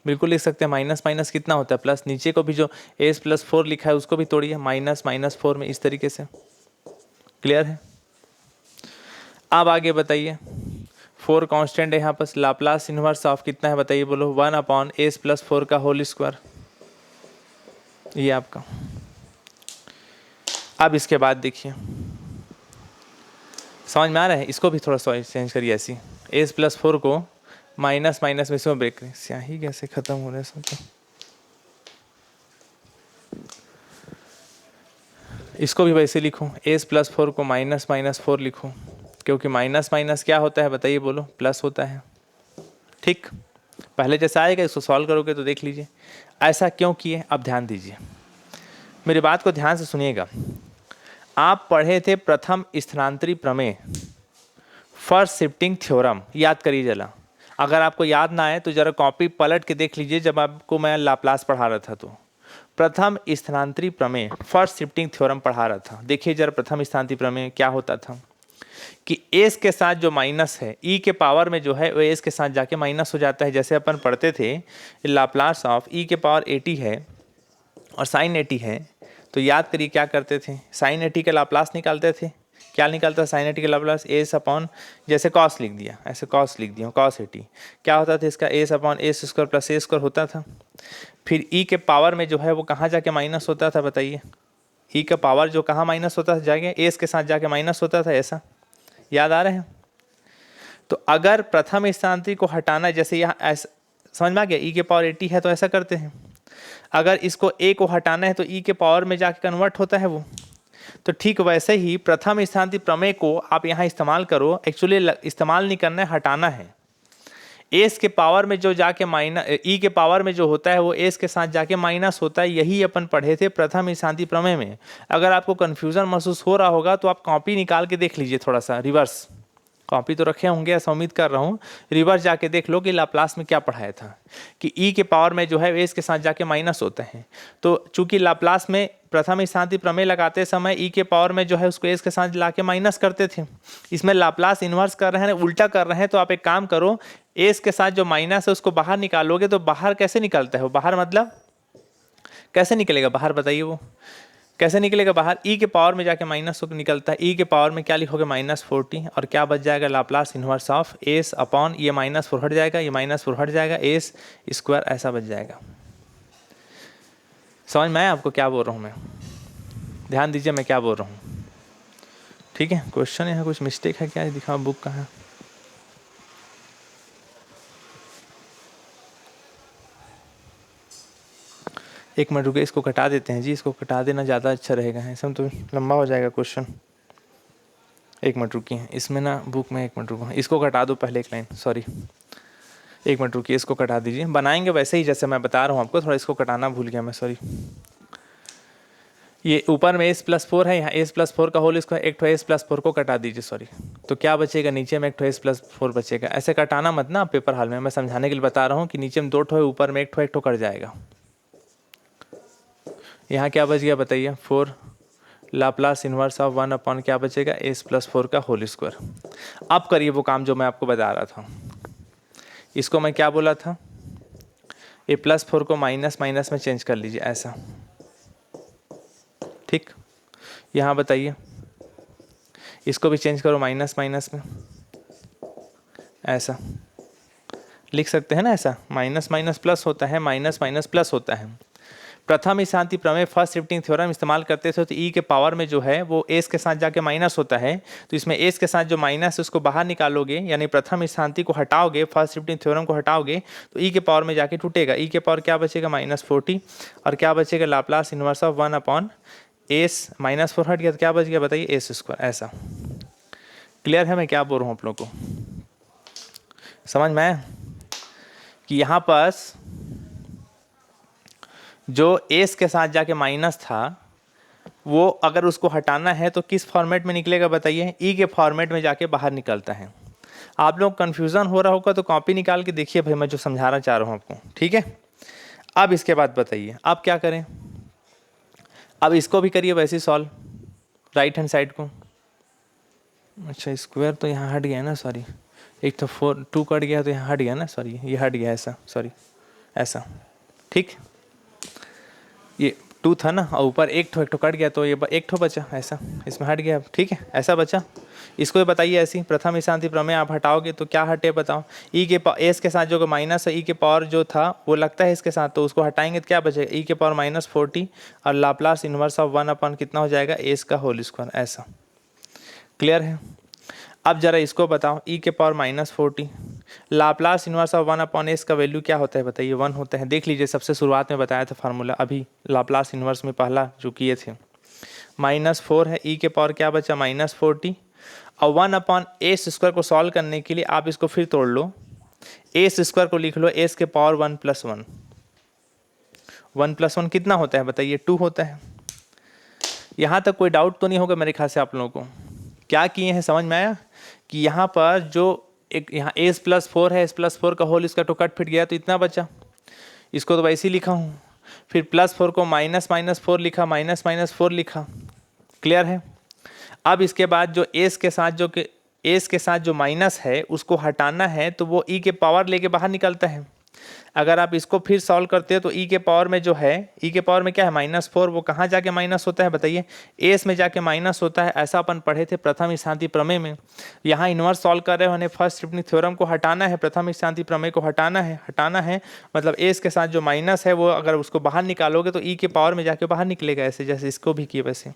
बिल्कुल लिख सकते हैं। माइनस माइनस कितना होता है, प्लस। नीचे को भी जो एस प्लस 4 लिखा है उसको भी तोड़िए, माइनस माइनस 4 में, इस तरीके से। क्लियर है? अब आगे बताइए, 4 कांस्टेंट है यहाँ पर। लाप्लास इन्वर्स ऑफ कितना है बताइए, बोलो। 1 अपॉन एस प्लस 4 का होल स्क्वायर, ये आपका। अब इसके बाद देखिए, समझ में आ रहा है? इसको भी थोड़ा सा चेंज करिए ऐसी। एस प्लस 4 को माइनस माइनस में इसमें ब्रेक करें। स्याही कैसे खत्म हो रहा है सब? इसको भी वैसे लिखो, एस प्लस 4 को माइनस माइनस 4 लिखो, क्योंकि माइनस माइनस क्या होता है बताइए, बोलो। प्लस होता है। ठीक, पहले जैसा आएगा, इसको सॉल्व करोगे तो देख लीजिए। ऐसा क्यों किए, अब ध्यान दीजिए, मेरी बात को ध्यान से सुनिएगा। आप पढ़े थे प्रथम स्थानांतरी प्रमेय, फर्स्ट शिफ्टिंग थ्योरम, याद करिए जरा। अगर आपको याद ना आए तो जरा कॉपी पलट के देख लीजिए, जब आपको मैं लाप्लास पढ़ा रहा था तो प्रथम स्थानांतरी प्रमेय, फर्स्ट शिफ्टिंग थ्योरम पढ़ा रहा था। देखिए जरा, प्रथम स्थानांतरी प्रमेय क्या होता था कि एस के साथ जो माइनस है, ई के पावर में जो है वो एस के साथ जाके माइनस हो जाता है। जैसे अपन पढ़ते थे लाप्लास ऑफ ई के पावर 80 है और साइन 80 है, तो याद करिए क्या करते थे, साइन 80 का लाप्लास निकालते थे। क्या निकालता है साइन 80 का लाप्लास, एस अपॉन, जैसे कॉस लिख दिया, ऐसे कॉस लिख दिया, कॉस 80 क्या होता था इसका, S upon S square plus A square होता था। फिर ई के पावर में जो है वो कहाँ जाके माइनस होता था बताइए, ई का पावर जो कहाँ माइनस होता था, जाके एस के साथ जाके माइनस होता था। ऐसा याद आ रहे हैं? तो अगर प्रथम स्थानांतरी को हटाना, जैसे यहाँ ऐसा, समझ में आ गया, ई के पावर 80 है तो ऐसा करते हैं। अगर इसको ए को हटाना है तो ई के पावर में जाके कन्वर्ट होता है वो। तो ठीक वैसे ही प्रथम स्थानांतरी प्रमेय को आप यहाँ इस्तेमाल करो। एक्चुअली इस्तेमाल नहीं करना है, हटाना है। एस के पावर में जो जाके माइनस, ई के पावर में जो होता है वो एस के साथ जाके माइनस होता है। यही अपन पढ़े थे प्रथम स्थानांतरी प्रमेय में। अगर आपको कन्फ्यूजन महसूस हो रहा होगा तो आप कॉपी निकाल के देख लीजिए, थोड़ा सा रिवर्स कॉपी तो रखे होंगे ऐसा उम्मीद कर रहा हूँ। रिवर्स जाके देख लो कि लाप्लास में क्या पढ़ाया था कि ई के पावर में जो है एस के साथ जाके माइनस होता है। तो चूंकि लाप्लास में प्रथम स्थानांतरी प्रमेय लगाते समय ई के पावर में जो है उसको एस के साथ लाके माइनस करते थे, इसमें लाप्लास इन्वर्स कर रहे हैं, उल्टा कर रहे हैं। तो आप एक काम करो, एस के साथ जो माइनस है उसको बाहर निकालोगे तो बाहर कैसे निकलता है वो, बाहर मतलब कैसे निकलेगा बाहर, बताइए वो कैसे निकलेगा बाहर। ई के पावर में जाके माइनस होकर निकलता है। ई के पावर में क्या लिखोगे -40 और क्या बच जाएगा Laplace inverse of S upon ये -4 हट जाएगा, ये -4 हट जाएगा, एस स्क्वायर ऐसा बच जाएगा। समझ में आया आपको क्या बोल रहा हूँ मैं? ध्यान दीजिए मैं क्या बोल रहा हूँ, ठीक है। क्वेश्चन यहाँ कुछ मिस्टेक है क्या, दिखाओ बुक कहाँ है। एक मिनट रुके, इसको कटा देते हैं जी, इसको कटा देना ज़्यादा अच्छा रहेगा, ऐसा तो लंबा हो जाएगा क्वेश्चन। एक मिनट रुकिए, इसमें ना बुक में, एक मिनट रुको, इसको कटा दो पहले एक लाइन, सॉरी एक मिनट रुकिए, इसको कटा दीजिए। बनाएंगे वैसे ही जैसे मैं बता रहा हूँ आपको, थोड़ा इसको कटाना भूल गया मैं, सॉरी। ये ऊपर में s+4 है, यहाँ s+4 का होल स्क्वायर, एक ठो s+4 को कटा दीजिए, सॉरी। तो क्या बचेगा, नीचे में एक ठो s+4 बचेगा। ऐसे कटाना मत ना पेपर हाल में, मैं समझाने के लिए बता रहा हूँ कि नीचे में 2 ठो है, ऊपर में एक ठो कट जाएगा। यहाँ क्या बच गया बताइए, 4 लाप्लास इन्वर्स ऑफ 1 अपॉन क्या बचेगा, s+4 का होल स्क्वायर। अब करिए वो काम जो मैं आपको बता रहा था। इसको मैं क्या बोला था, a+4 को माइनस माइनस में चेंज कर लीजिए ऐसा, ठीक। यहाँ बताइए इसको भी चेंज करो माइनस माइनस में, ऐसा लिख सकते हैं ना, ऐसा माइनस माइनस प्लस होता है, माइनस माइनस प्लस होता है। प्रथम स्थानांतरी प्रमेय फर्स्ट शिफ्टिंग थ्योरम इस्तेमाल करते थे तो ई के पावर में जो है वो एस के साथ जाके माइनस होता है। तो इसमें एस के साथ जो माइनस है उसको बाहर निकालोगे, यानी प्रथम स्थानांतरी को हटाओगे, फर्स्ट शिफ्टिंग थ्योरम को हटाओगे तो ई के पावर में जाके टूटेगा। ई के पावर क्या बचेगा, -40 और क्या बचेगा Laplace inverse of 1 upon S, -4 हट गया तो क्या बच गया बताइए, एस स्क्वायर। ऐसा क्लियर है मैं क्या बोल रहा हूँ आप लोग को, समझ में आया कि यहाँ पास जो एस के साथ जाके माइनस था वो अगर उसको हटाना है तो किस फॉर्मेट में निकलेगा बताइए, ई के फॉर्मेट में जाके बाहर निकलता है। आप लोग कन्फ्यूज़न हो रहा होगा तो कॉपी निकाल के देखिए भाई मैं जो समझाना चाह रहा हूँ आपको, ठीक है। अब इसके बाद बताइए अब क्या करें, अब इसको भी करिए वैसे सॉल्व, राइट हैंड साइड को। अच्छा स्क्वायर तो यहाँ हट गया ना, सॉरी, एक तो 2 कट गया तो यहाँ हट गया ना, सॉरी ये हट गया ऐसा, सॉरी ऐसा, ठीक। ये 2 था ना और ऊपर एक ठो कट गया तो ये एक ठो बचा, ऐसा इसमें हट गया, ठीक है ऐसा बचा। इसको बताइए ऐसी प्रथम स्थानांतरी प्रमेय आप हटाओगे तो क्या हटे बताओ, ई के एस के साथ जो माइनस है, ई के पावर जो था वो लगता है इसके साथ, तो उसको हटाएंगे तो क्या बचेगा, ई के पावर -40 और लाप्लास इन्वर्स ऑफ 1 अपॉन कितना हो जाएगा, एस का होल स्क्वायर। ऐसा क्लियर है। अब जरा इसको बताओ, ई के power -40 Laplace inverse of 1 upon S का वैल्यू क्या होता है बताइए, 1 होता है। देख लीजिए सबसे शुरुआत में बताया था फार्मूला, अभी लाप्लास इन्वर्स में पहला जो किए थे, -4 है, ई के पावर क्या बचा -40 और 1 अपॉन एस स्क्वायर को सॉल्व करने के लिए आप इसको फिर तोड़ लो, एस स्क्वायर को लिख लो एस के पावर 1 + 1, 1 + 1 कितना होता है बताइए, 2 होता है। यहाँ तक कोई डाउट तो नहीं होगा मेरे ख्याल से आप लोगों को। क्या किए हैं समझ में आया कि यहाँ पर जो एक यहाँ s+4 है, s+4 का होल इसका तो कट फिट गया तो इतना बचा, इसको तो वैसे ही लिखा हूँ, फिर +4 को -4 लिखा, -4 लिखा, क्लियर है। अब इसके बाद जो एस के साथ जो माइनस है उसको हटाना है तो वो ई के पावर लेके बाहर निकलता है। अगर आप इसको फिर सॉल्व करते हो तो ई के पावर में जो है, ई के पावर में क्या है -4, वो कहाँ जाके माइनस होता है बताइए, एस में जाके माइनस होता है। ऐसा अपन पढ़े थे प्रथम स्थानांतरी प्रमेय में। यहाँ इन्वर्स सॉल्व कर रहे हो, फर्स्ट शिफ्टिंग थ्योरम को हटाना है, प्रथम स्थानांतरी प्रमेय को हटाना है मतलब एस के साथ जो माइनस है वो अगर उसको बाहर निकालोगे तो ई के पावर में जाके बाहर निकलेगा, ऐसे जैसे इसको भी किए वैसे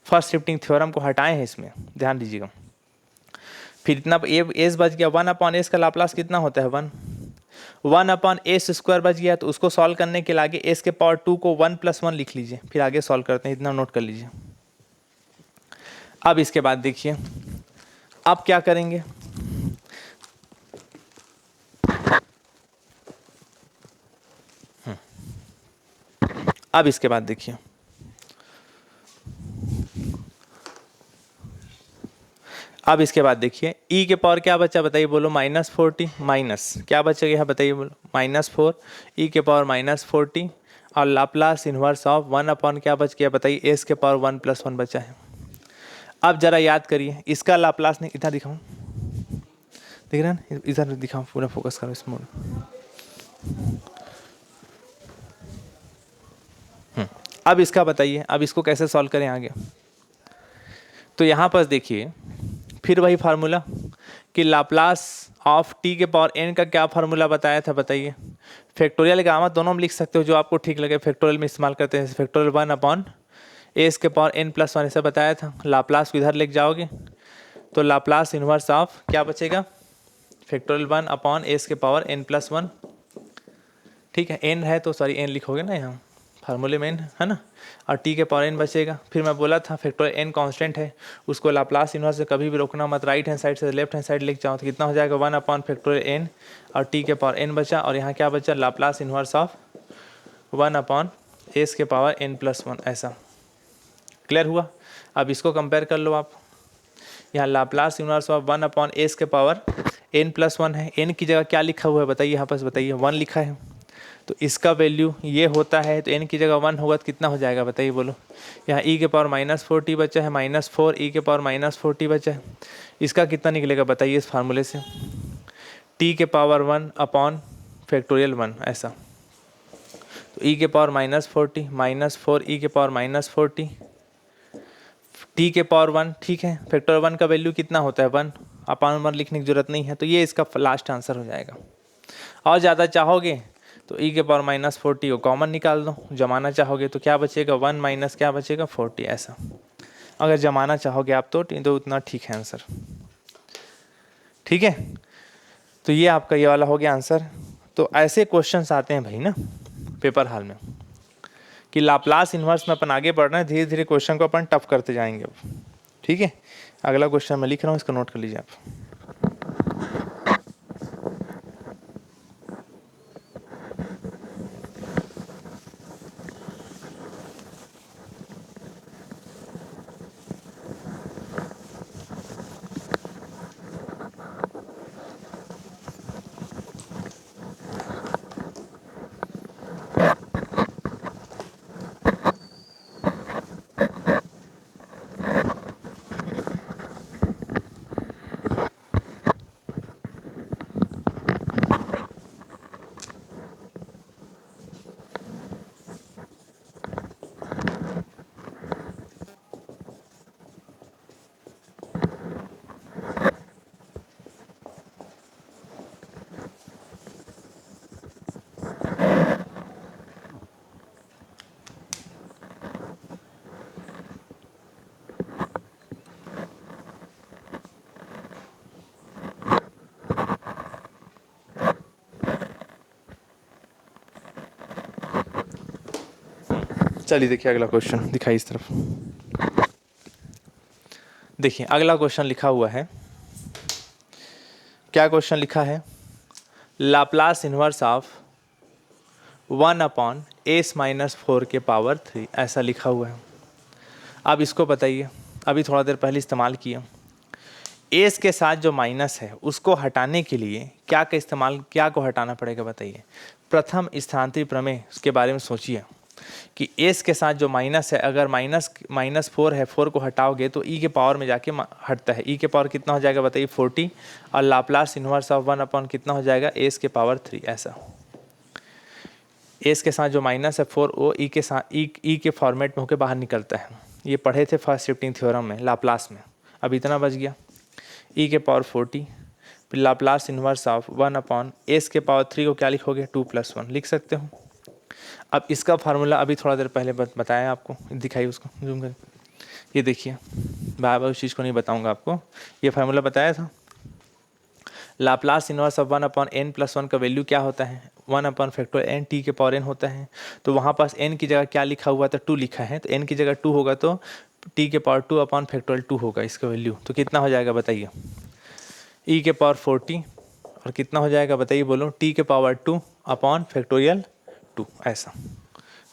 फर्स्ट शिफ्टिंग थ्योरम को हटाए हैं इसमें, ध्यान दीजिएगा। फिर इतना एस बच गया, 1 अपॉन एस का लाप्लास कितना होता है 1 अपॉन एस स्क्वायर बच गया, तो उसको सॉल्व करने के लिए आगे एस के पावर 2 को 1 + 1 लिख लीजिए, फिर आगे सॉल्व करते हैं, इतना नोट कर लीजिए। अब इसके बाद देखिए अब क्या करेंगे, अब इसके बाद देखिए अब इसके बाद देखिए ई के पावर क्या बचा बताइए बोलो, -40 माइनस क्या बचेगा यहाँ बताइए बोलो, -4 ई के पावर -40 और लाप्लास इन्वर्स ऑफ 1 अपॉन क्या बच गया बताइए, एस के पावर 1 + 1 बचा है। अब जरा याद करिए इसका लाप्लास नहीं, इधर दिखाऊं, दिख रहा है इधर दिखाऊं, पूरा फोकस करो इस मोड। अब इसका बताइए, अब इसको कैसे सॉल्व करें आगे। तो यहाँ पर देखिए फिर वही फार्मूला कि लाप्लास ऑफ टी के पावर एन का क्या फार्मूला बताया था बताइए, फैक्टोरियल गामा दोनों में लिख सकते हो जो आपको ठीक लगे, फैक्टोरियल में इस्तेमाल करते हैं फैक्टोरियल 1 अपॉन एस के पावर n + 1 ऐसा बताया था। लाप्लास को इधर लेके जाओगे तो लाप्लास इन्वर्स ऑफ क्या बचेगा, फैक्टोरियल 1 अपॉन एस के पावर n + 1, ठीक है n है तो सॉरी n लिखोगे ना यहाँ फार्मूले में n है ना, और t के पावर n बचेगा। फिर मैं बोला था फैक्टोरियल n कांस्टेंट है, उसको लाप्लास इन्वर्स से कभी भी रोकना मत, राइट हैंड साइड से लेफ्ट हैंड साइड लेके जाओ तो कितना हो जाएगा 1 अपॉन फैक्टोरियल n और t के पावर n बचा, और यहाँ क्या बचा Laplace inverse of 1 upon S के पावर n + 1 ऐसा। क्लियर हुआ। अब इसको कंपेयर कर लो आप, यहाँ Laplace inverse of 1 upon S के पावर n + 1 है, n की जगह क्या लिखा हुआ है बताइए, यहाँ पर बताइए 1 लिखा है, तो इसका वैल्यू ये होता है तो n की जगह 1 होगा तो कितना हो जाएगा बताइए बोलो, यहाँ e के पावर -40 बचा है, -4 e के पावर -40 बचा है, इसका कितना निकलेगा बताइए इस फार्मूले से, t के पावर 1 अपॉन फैक्टोरियल 1 ऐसा, तो e के पावर -40 -4 e के पावर -40 t के पावर 1, ठीक है फैक्टर 1 का वैल्यू कितना होता है 1 अपॉन 1 लिखने की जरूरत नहीं है, तो ये इसका लास्ट आंसर हो जाएगा। और ज़्यादा चाहोगे तो e के पावर -40 को कॉमन निकाल दो, जमाना चाहोगे तो क्या बचेगा 1 माइनस क्या बचेगा 40 ऐसा, अगर जमाना चाहोगे आप तो उतना ठीक है आंसर, ठीक है। तो ये आपका ये वाला हो गया आंसर। तो ऐसे क्वेश्चंस आते हैं भाई ना पेपर हॉल में कि लाप्लास इन्वर्स में अपन आगे बढ़ रहे हैं, धीरे धीरे क्वेश्चन को अपन टफ करते जाएंगे अब, ठीक है। अगला क्वेश्चन मैं लिख रहा हूँ, इसको नोट कर लीजिए आप। चलिए देखिए अगला क्वेश्चन दिखाई इस तरफ, देखिए अगला क्वेश्चन लिखा हुआ है, क्या क्वेश्चन लिखा है, Laplace inverse of 1 upon S -4 के पावर 3 ऐसा लिखा हुआ है। अब इसको बताइए, अभी थोड़ा देर पहले इस्तेमाल किया, एस के साथ जो माइनस है उसको हटाने के लिए क्या का इस्तेमाल, क्या को हटाना पड़ेगा बताइए, प्रथम स्थानांतरी प्रमेय के बारे में सोचिए कि एस के साथ जो माइनस है, अगर -4 है, 4 को हटाओगे तो ई के पावर में जाके हटता है, ई के पावर कितना हो जाएगा बताइए 40, और लाप्लास इन्वर्स ऑफ 1 अपॉन कितना हो जाएगा एस के पावर 3 ऐसा। एस के साथ जो माइनस है 4 वो ई के साथ ई के फॉर्मेट में होकर बाहर निकलता है, ये पढ़े थे फर्स्ट शिफ्टिंग थ्योरम में लाप्लास में। अब इतना बच गया ई के पावर 40 फिर Laplace inverse of 1 upon S के पावर 3 को क्या लिखोगे 2 + 1 लिख सकते हो। अब इसका फार्मूला अभी थोड़ा देर पहले बताया आपको, दिखाइए उसको जूम कर, ये देखिए बार बार उस चीज़ को नहीं बताऊंगा आपको, ये फार्मूला बताया था, Laplace inverse of 1 upon n + 1 का वैल्यू क्या होता है 1 अपॉन फैक्टोरियल n t के पावर n होता है, तो वहाँ पास n की जगह क्या लिखा हुआ था 2 लिखा है, तो n की जगह 2 होगा तो t के पावर 2 अपॉन फैक्टोरियल 2 होगा इसका वैल्यू, तो कितना हो जाएगा बताइए e के पावर 40 और कितना हो जाएगा बताइए बोलो t के पावर 2 अपॉन फैक्टोरियल 2 ऐसा।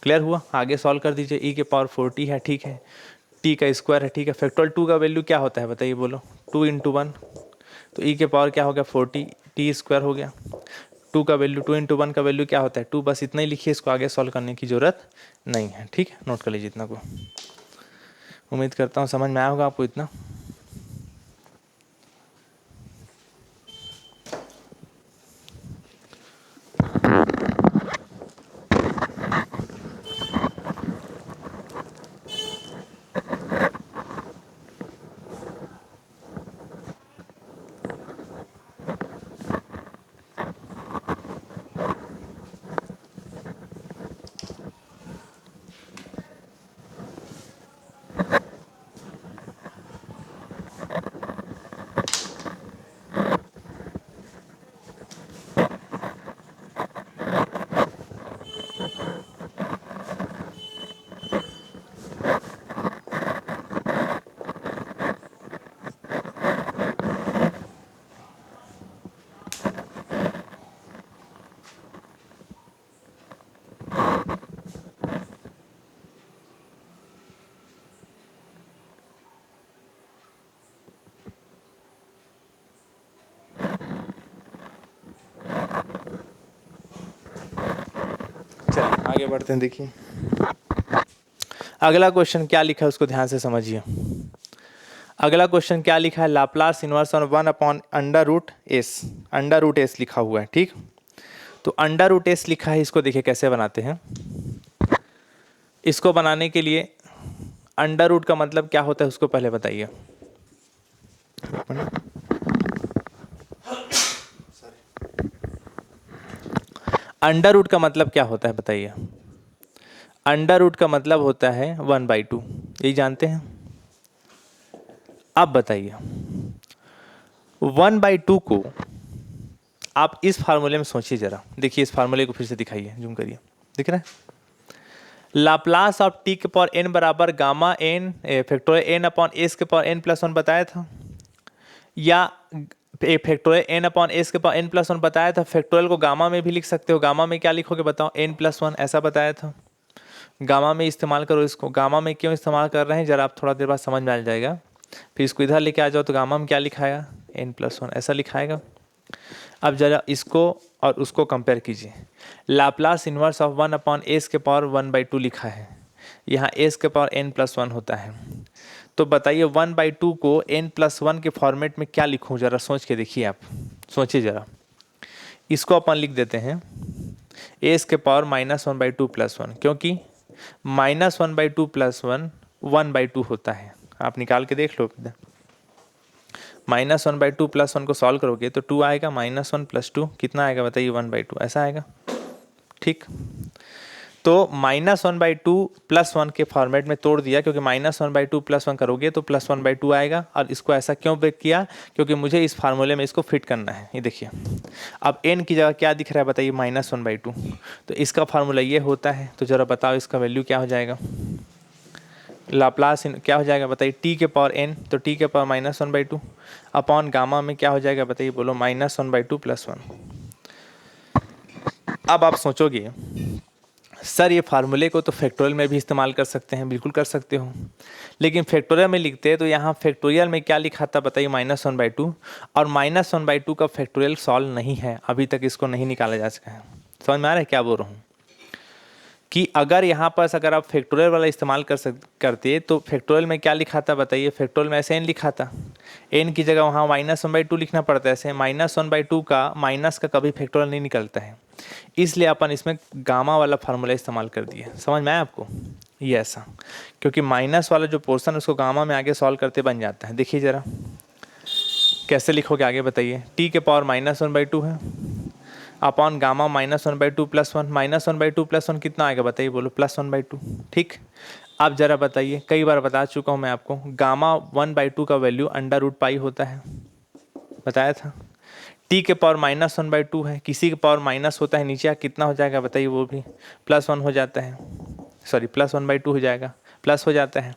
क्लियर हुआ। आगे सॉल्व कर दीजिए, e के पावर 40 है, ठीक है, t का स्क्वायर है, ठीक है, फैक्टोरियल 2 का वैल्यू क्या होता है बताइए बोलो 2 इंटू 1, तो ई के पावर क्या हो गया 40 टी स्क्वायर हो गया। 2 का वैल्यू 2 इंटू 1 का वैल्यू क्या होता है 2, बस इतना ही लिखिए, इसको आगे सॉल्व करने की ज़रूरत नहीं है। ठीक है, नोट कर लीजिए इतना को। उम्मीद करता हूँ समझ में आया होगा आपको इतना। चलिए आगे बढ़ते हैं। देखिए अगला क्वेश्चन क्या लिखा है उसको ध्यान से समझिए। अगला क्वेश्चन क्या लिखा है, Laplace inverse on 1 upon under root S, under root S लिखा हुआ है। ठीक, तो अंडर रूट एस लिखा है, इसको देखिए कैसे बनाते हैं। इसको बनाने के लिए अंडर रूट का मतलब क्या होता है उसको पहले बताइए। अंडर रूट का मतलब क्या होता है बताइए। अंडर रूट का मतलब होता है 1/2, यही जानते हैं। अब बताइए 1/2 को आप इस फार्मूले में सोचिए जरा। देखिए इस फार्मूले को फिर से दिखाइए, जूम करिए, दिख रहा है। लाप्लास ऑफ टी के पावर एन बराबर gamma N factorial N upon S के पावर एन प्लस 1 बताया था, या फैक्टोरियल एन अपॉन एस के पावर एन प्लस 1 बताया था। फैक्टोरियल को गामा में भी लिख सकते हो, गामा में क्या लिखोगे बताओ, एन प्लस 1 ऐसा बताया था। गामा में इस्तेमाल करो इसको। गामा में क्यों इस्तेमाल कर रहे हैं जरा आप थोड़ा देर बाद समझ में आ जाएगा। फिर इसको इधर लेके आ जाओ तो गामा में क्या लिखाएगा, एन प्लस 1 ऐसा लिखाएगा। अब जरा इसको और उसको कंपेयर कीजिए। Laplace inverse of 1 upon S के पावर 1/2 लिखा है, यहाँ एस के पावर एन प्लस 1 होता है। तो बताइए 1/2 को एन प्लस 1 के फॉर्मेट में क्या लिखूँ, जरा सोच के देखिए आप, सोचिए जरा। इसको अपन लिख देते हैं एस के पावर -1/2 प्लस 1, क्योंकि -1/2 प्लस 1 1/2 होता है। आप निकाल के देख लो। -1/2 प्लस 1 को सॉल्व करोगे तो 2 आएगा, -1 प्लस 2 कितना आएगा बताइए 1/2 ऐसा आएगा। ठीक, तो -1/2 प्लस 1 के फॉर्मेट में तोड़ दिया, क्योंकि -1/2 प्लस 1 करोगे तो +1/2 आएगा। और इसको ऐसा क्यों ब्रेक किया, क्योंकि मुझे इस फार्मूले में इसको फिट करना है। ये देखिए अब n की जगह क्या दिख रहा है बताइए -1/2, तो इसका फार्मूला ये होता है। तो ज़रा बताओ इसका वैल्यू क्या हो जाएगा, लाप्लास क्या हो जाएगा बताइए, t के पावर n, तो t के पावर -1/2 अपॉन गामा में क्या हो जाएगा बताइए, बोलो -1/2 प्लस 1। अब आप सोचोगे सर ये फार्मूले को तो फैक्टोरियल में भी इस्तेमाल कर सकते हैं, बिल्कुल कर सकते हो, लेकिन फैक्टोरियल में लिखते हैं तो यहाँ फैक्टोरियल में क्या लिखा था बताइए -1/2, और -1/2 का फैक्टोरियल सॉल्व नहीं है, अभी तक इसको नहीं निकाला जा सका है। समझ में आ रहा है क्या बोल रहा हूँ, कि अगर यहाँ पर अगर आप फैक्टोरियल वाला इस्तेमाल करते तो फैक्टोरियल में क्या लिखा था बताइए, फैक्टोरियल में ऐसे n लिखा था, n की जगह वहाँ -1/2 लिखना पड़ता है। ऐसे -1/2 का माइनस का कभी फैक्टोरियल नहीं निकलता है, इसलिए अपन इसमें गामा वाला फार्मूला इस्तेमाल कर दिए। समझ में आया आपको, ये ऐसा, क्योंकि माइनस वाला जो पोर्शन उसको गामा में आगे सॉल्व करते बन जाता है। देखिए ज़रा कैसे लिखोगे आगे बताइए, t के पावर -1/2 है अपॉन गामा -1/2 प्लस 1, -1/2 प्लस 1 कितना आएगा बताइए, बोलो +1/2। ठीक, अब जरा बताइए, कई बार बता चुका हूँ मैं आपको, गामा 1/2 का वैल्यू √π होता है, बताया था। t के पावर -1/2 है, किसी के पावर माइनस होता है नीचे, कितना हो जाएगा बताइए, वो भी +1 हो जाता है, सॉरी +1/2 हो जाएगा, प्लस हो जाता है,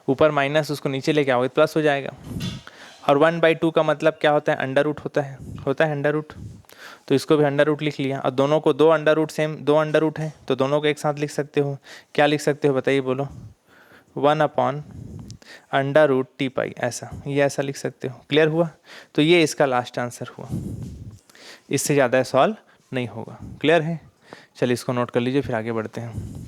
ऊपर माइनस उसको नीचे लेके आओगे प्लस हो जाएगा। और 1/2 का मतलब क्या होता है, अंडर रूट होता है अंडर रूट, तो इसको भी अंडर रूट लिख लिया। और दोनों को दो अंडर रूट सेम, दो अंडर रूट है तो दोनों को एक साथ लिख सकते हो। क्या लिख सकते हो बताइए, बोलो 1/√π अंडर रूट टी पाई, ऐसा, ये ऐसा लिख सकते हो। क्लियर हुआ? तो ये इसका लास्ट आंसर हुआ, इससे ज़्यादा सॉल्व नहीं होगा। क्लियर है? चलिए इसको नोट कर लीजिए, फिर आगे बढ़ते हैं।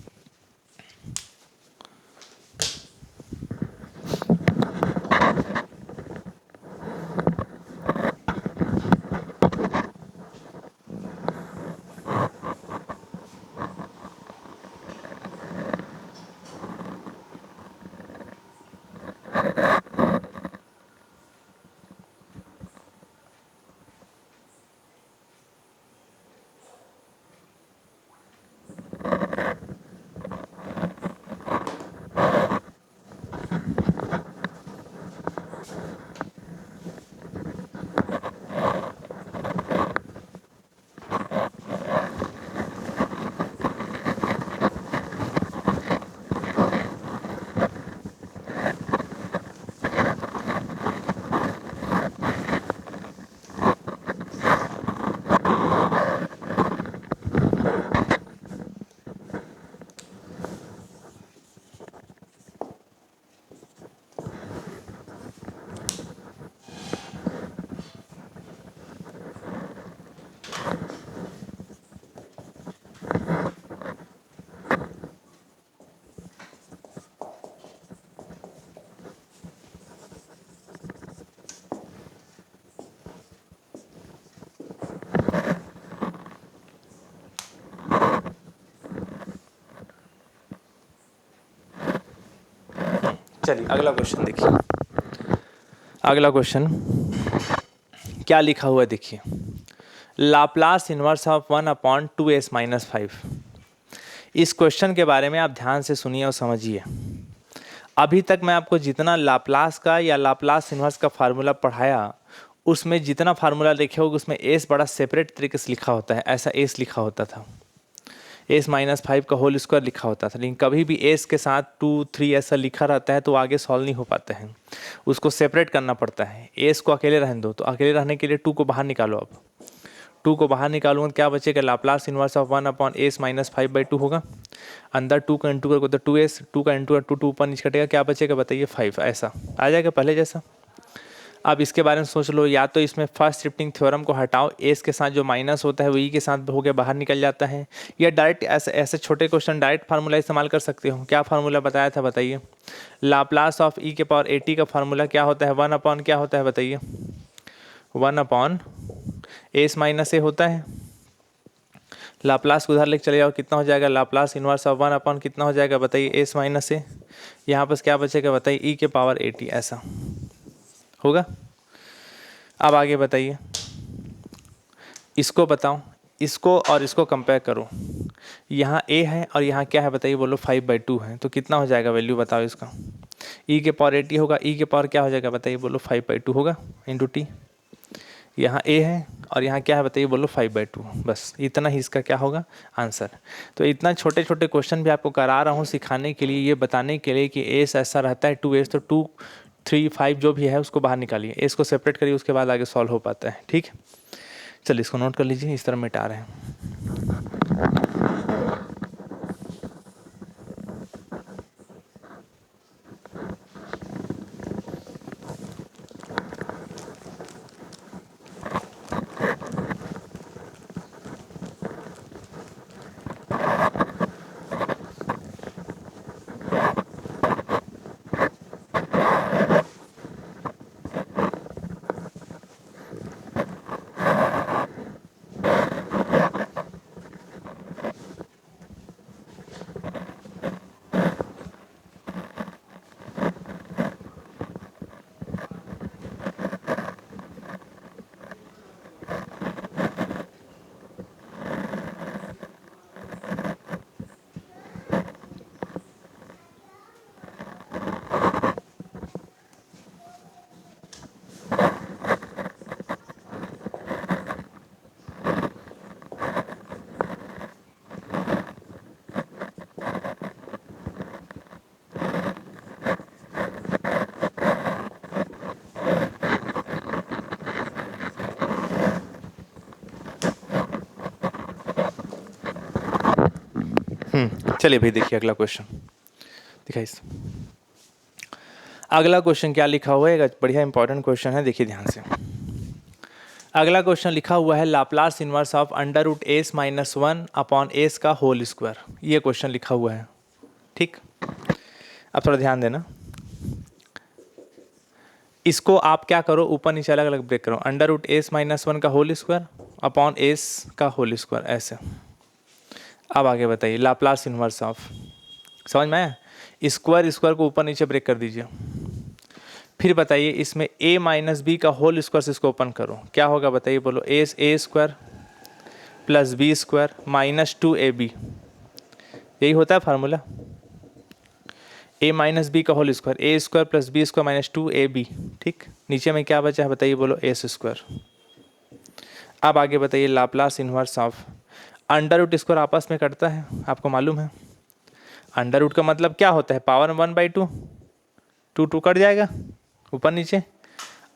चलिए अगला क्वेश्चन देखिए। अगला क्वेश्चन क्या लिखा हुआ है देखिए, लाप्लास इनवर्स ऑफ 1/2s-5। इस क्वेश्चन के बारे में आप ध्यान से सुनिए और समझिए। अभी तक मैं आपको जितना लाप्लास का या लाप्लास इनवर्स का फार्मूला पढ़ाया, उसमें जितना फार्मूला लिखे होगा उसमें एस बड़ा सेपरेट तरीके से लिखा होता है, ऐसा एस लिखा होता था, s-5 का होल स्क्वायर लिखा होता था। लेकिन कभी भी एस के साथ 2 3 ऐसा लिखा रहता है तो आगे सॉल्व नहीं हो पाता है, उसको सेपरेट करना पड़ता है। एस को अकेले रहने दो, तो अकेले रहने के लिए 2 को बाहर निकालो। अब 2 को बाहर निकालूंगा क्या बचेगा, लाप्लास इनवर्स ऑफ 1/s-5/2 होगा। अंदर 2 का इंटू करोगे तो 2s, 2 का इंटू 2 2 ऊपर नीचे कटेगा, क्या बचेगा बताइए 5, ऐसा आ जाएगा पहले जैसा। अब इसके बारे में सोच लो, या तो इसमें फर्स्ट शिफ्टिंग थ्योरम को हटाओ, एस के साथ जो माइनस होता है वो ई के साथ हो गया बाहर निकल जाता है, या डायरेक्ट ऐसे ऐसे छोटे क्वेश्चन डायरेक्ट फार्मूला इस्तेमाल कर सकते हो। क्या फार्मूला बताया था बताइए, लाप्लास ऑफ ई के पावर 80 का फार्मूला क्या होता है, 1 क्या होता है बताइए, 1/s-a होता है। लाप्लास को उधर लेके चले जाओ, कितना हो जाएगा, लाप्लास इनवर्स ऑफ 1 कितना हो जाएगा बताइए, s-a। यहाँ पर क्या बचेगा बताइए, ई के पावर 80, ऐसा होगा। अब आगे बताइए, इसको बताओ, इसको और इसको कंपेयर करो। यहाँ a है और यहाँ क्या है बताइए, बोलो 5/2 है, तो कितना हो जाएगा वैल्यू बताओ इसका, e के पावर 80 होगा, e के पावर क्या हो जाएगा बताइए, बोलो 5/2 होगा इंटू टी। यहाँ a है और यहाँ क्या है बताइए, बोलो 5/2। बस इतना ही इसका क्या होगा आंसर। तो इतना छोटे छोटे क्वेश्चन भी आपको करा रहा हूँ सिखाने के लिए, ये बताने के लिए कि एस ऐसा रहता है 2s, तो 2 3 5 जो भी है उसको बाहर निकालिए, एस को सेपरेट करिए, उसके बाद आगे सॉल्व हो पाता है। ठीक है, चलिए इसको नोट कर लीजिए, इस तरह मिटा रहे हैं। चलिए भाई देखिए अगला क्वेश्चन दिखाइए। अगला क्वेश्चन क्या लिखा हुआ है, बढ़िया इंपॉर्टेंट क्वेश्चन है, देखिए ध्यान से। अगला क्वेश्चन लिखा हुआ है Laplace inverse of under root S minus one upon S का होल स्क्वायर, ये क्वेश्चन लिखा हुआ है। ठीक, अब थोड़ा ध्यान देना, इसको आप क्या करो, ऊपर नीचे अलग अलग ब्रेक करो। Under root S minus one का होल स्क्वायर अपॉन एस का होल स्क्वायर, ऐसे। अब आगे बताइए लाप्लास इनवर्स ऑफ, समझ में आया? स्क्वायर स्क्वायर को ऊपर नीचे ब्रेक कर दीजिए। फिर बताइए इसमें a माइनस बी का होल स्क्वायर से इसको ओपन करो, क्या होगा बताइए, बोलो। A square plus B square minus 2ab, यही होता है फार्मूला। a माइनस बी का whole square, A square plus B square minus 2ab। ठीक, नीचे में क्या बचा है बताइए, बोलो एस स्क्वायर। अब आगे बताइए Laplace inverse of under root square आपस में कटता है, आपको मालूम है। अंडर रूट का मतलब क्या होता है, पावर 1/2, 2 कट जाएगा ऊपर नीचे।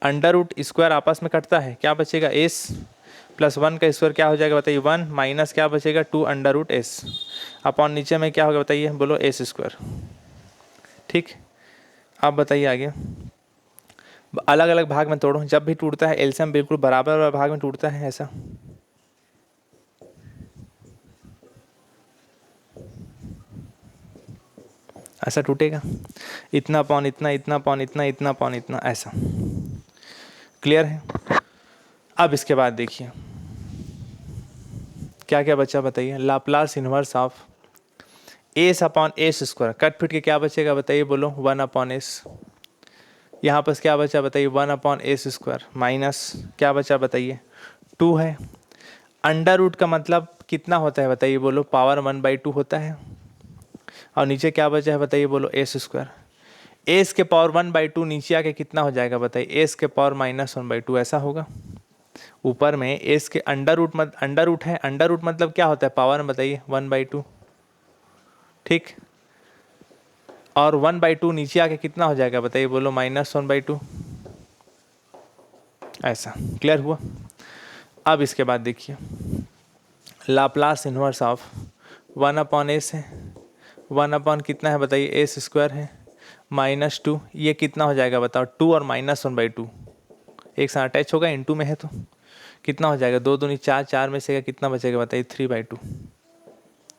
अंडर रूट स्क्वायर आपस में कटता है, क्या बचेगा, एस प्लस 1 का स्क्वायर क्या हो जाएगा बताइए 1, माइनस क्या बचेगा 2 अंडर रूट एस अपॉन नीचे में क्या होगा बताइए, बोलो एस स्क्वायर। ठीक, अब बताइए आगे, अलग अलग भाग में तोड़ो, जब भी टूटता है एलसीएम बिल्कुल बराबर भाग में टूटता है, ऐसा। ऐसा टूटेगा, इतना पॉन इतना, इतना पॉन इतना, इतना पॉन इतना, ऐसा। क्लियर है? अब इसके बाद देखिए क्या क्या बचा बताइए, Laplace inverse of S upon S square, cut fit के क्या बचेगा बताइए, बोलो 1 अपॉन एस। यहाँ पर क्या बचा बताइए, 1 अपॉन एस स्क्वायर माइनस क्या बचा बताइए 2 है। अंडर रूट का मतलब कितना होता है बताइए, बोलो पावर 1/2 होता है। और नीचे क्या बचा है बताइए, बोलो एस स्क्वायर। एस के पावर 1/2 नीचे आके कितना हो जाएगा बताइए, एस के पावर माइनस 1/2, ऐसा होगा। ऊपर में एस के अंडर रूट है, अंडर रूट मतलब क्या होता है, पावर में बताइए 1/2। ठीक, और 1/2 नीचे आके कितना हो जाएगा बताइए, बोलो माइनस 1/2, ऐसा। क्लियर हुआ? अब इसके बाद देखिए Laplace inverse of 1 upon S है, 1 अपॉन कितना है बताइए, एस स्क्वायर है माइनस 2, ये कितना हो जाएगा बताओ, 2 और माइनस 1/2 एक साथ अटैच होगा, इनटू में है तो कितना हो जाएगा, 2 दूनी 4, 4 में से कितना बचेगा बताइए 3/2,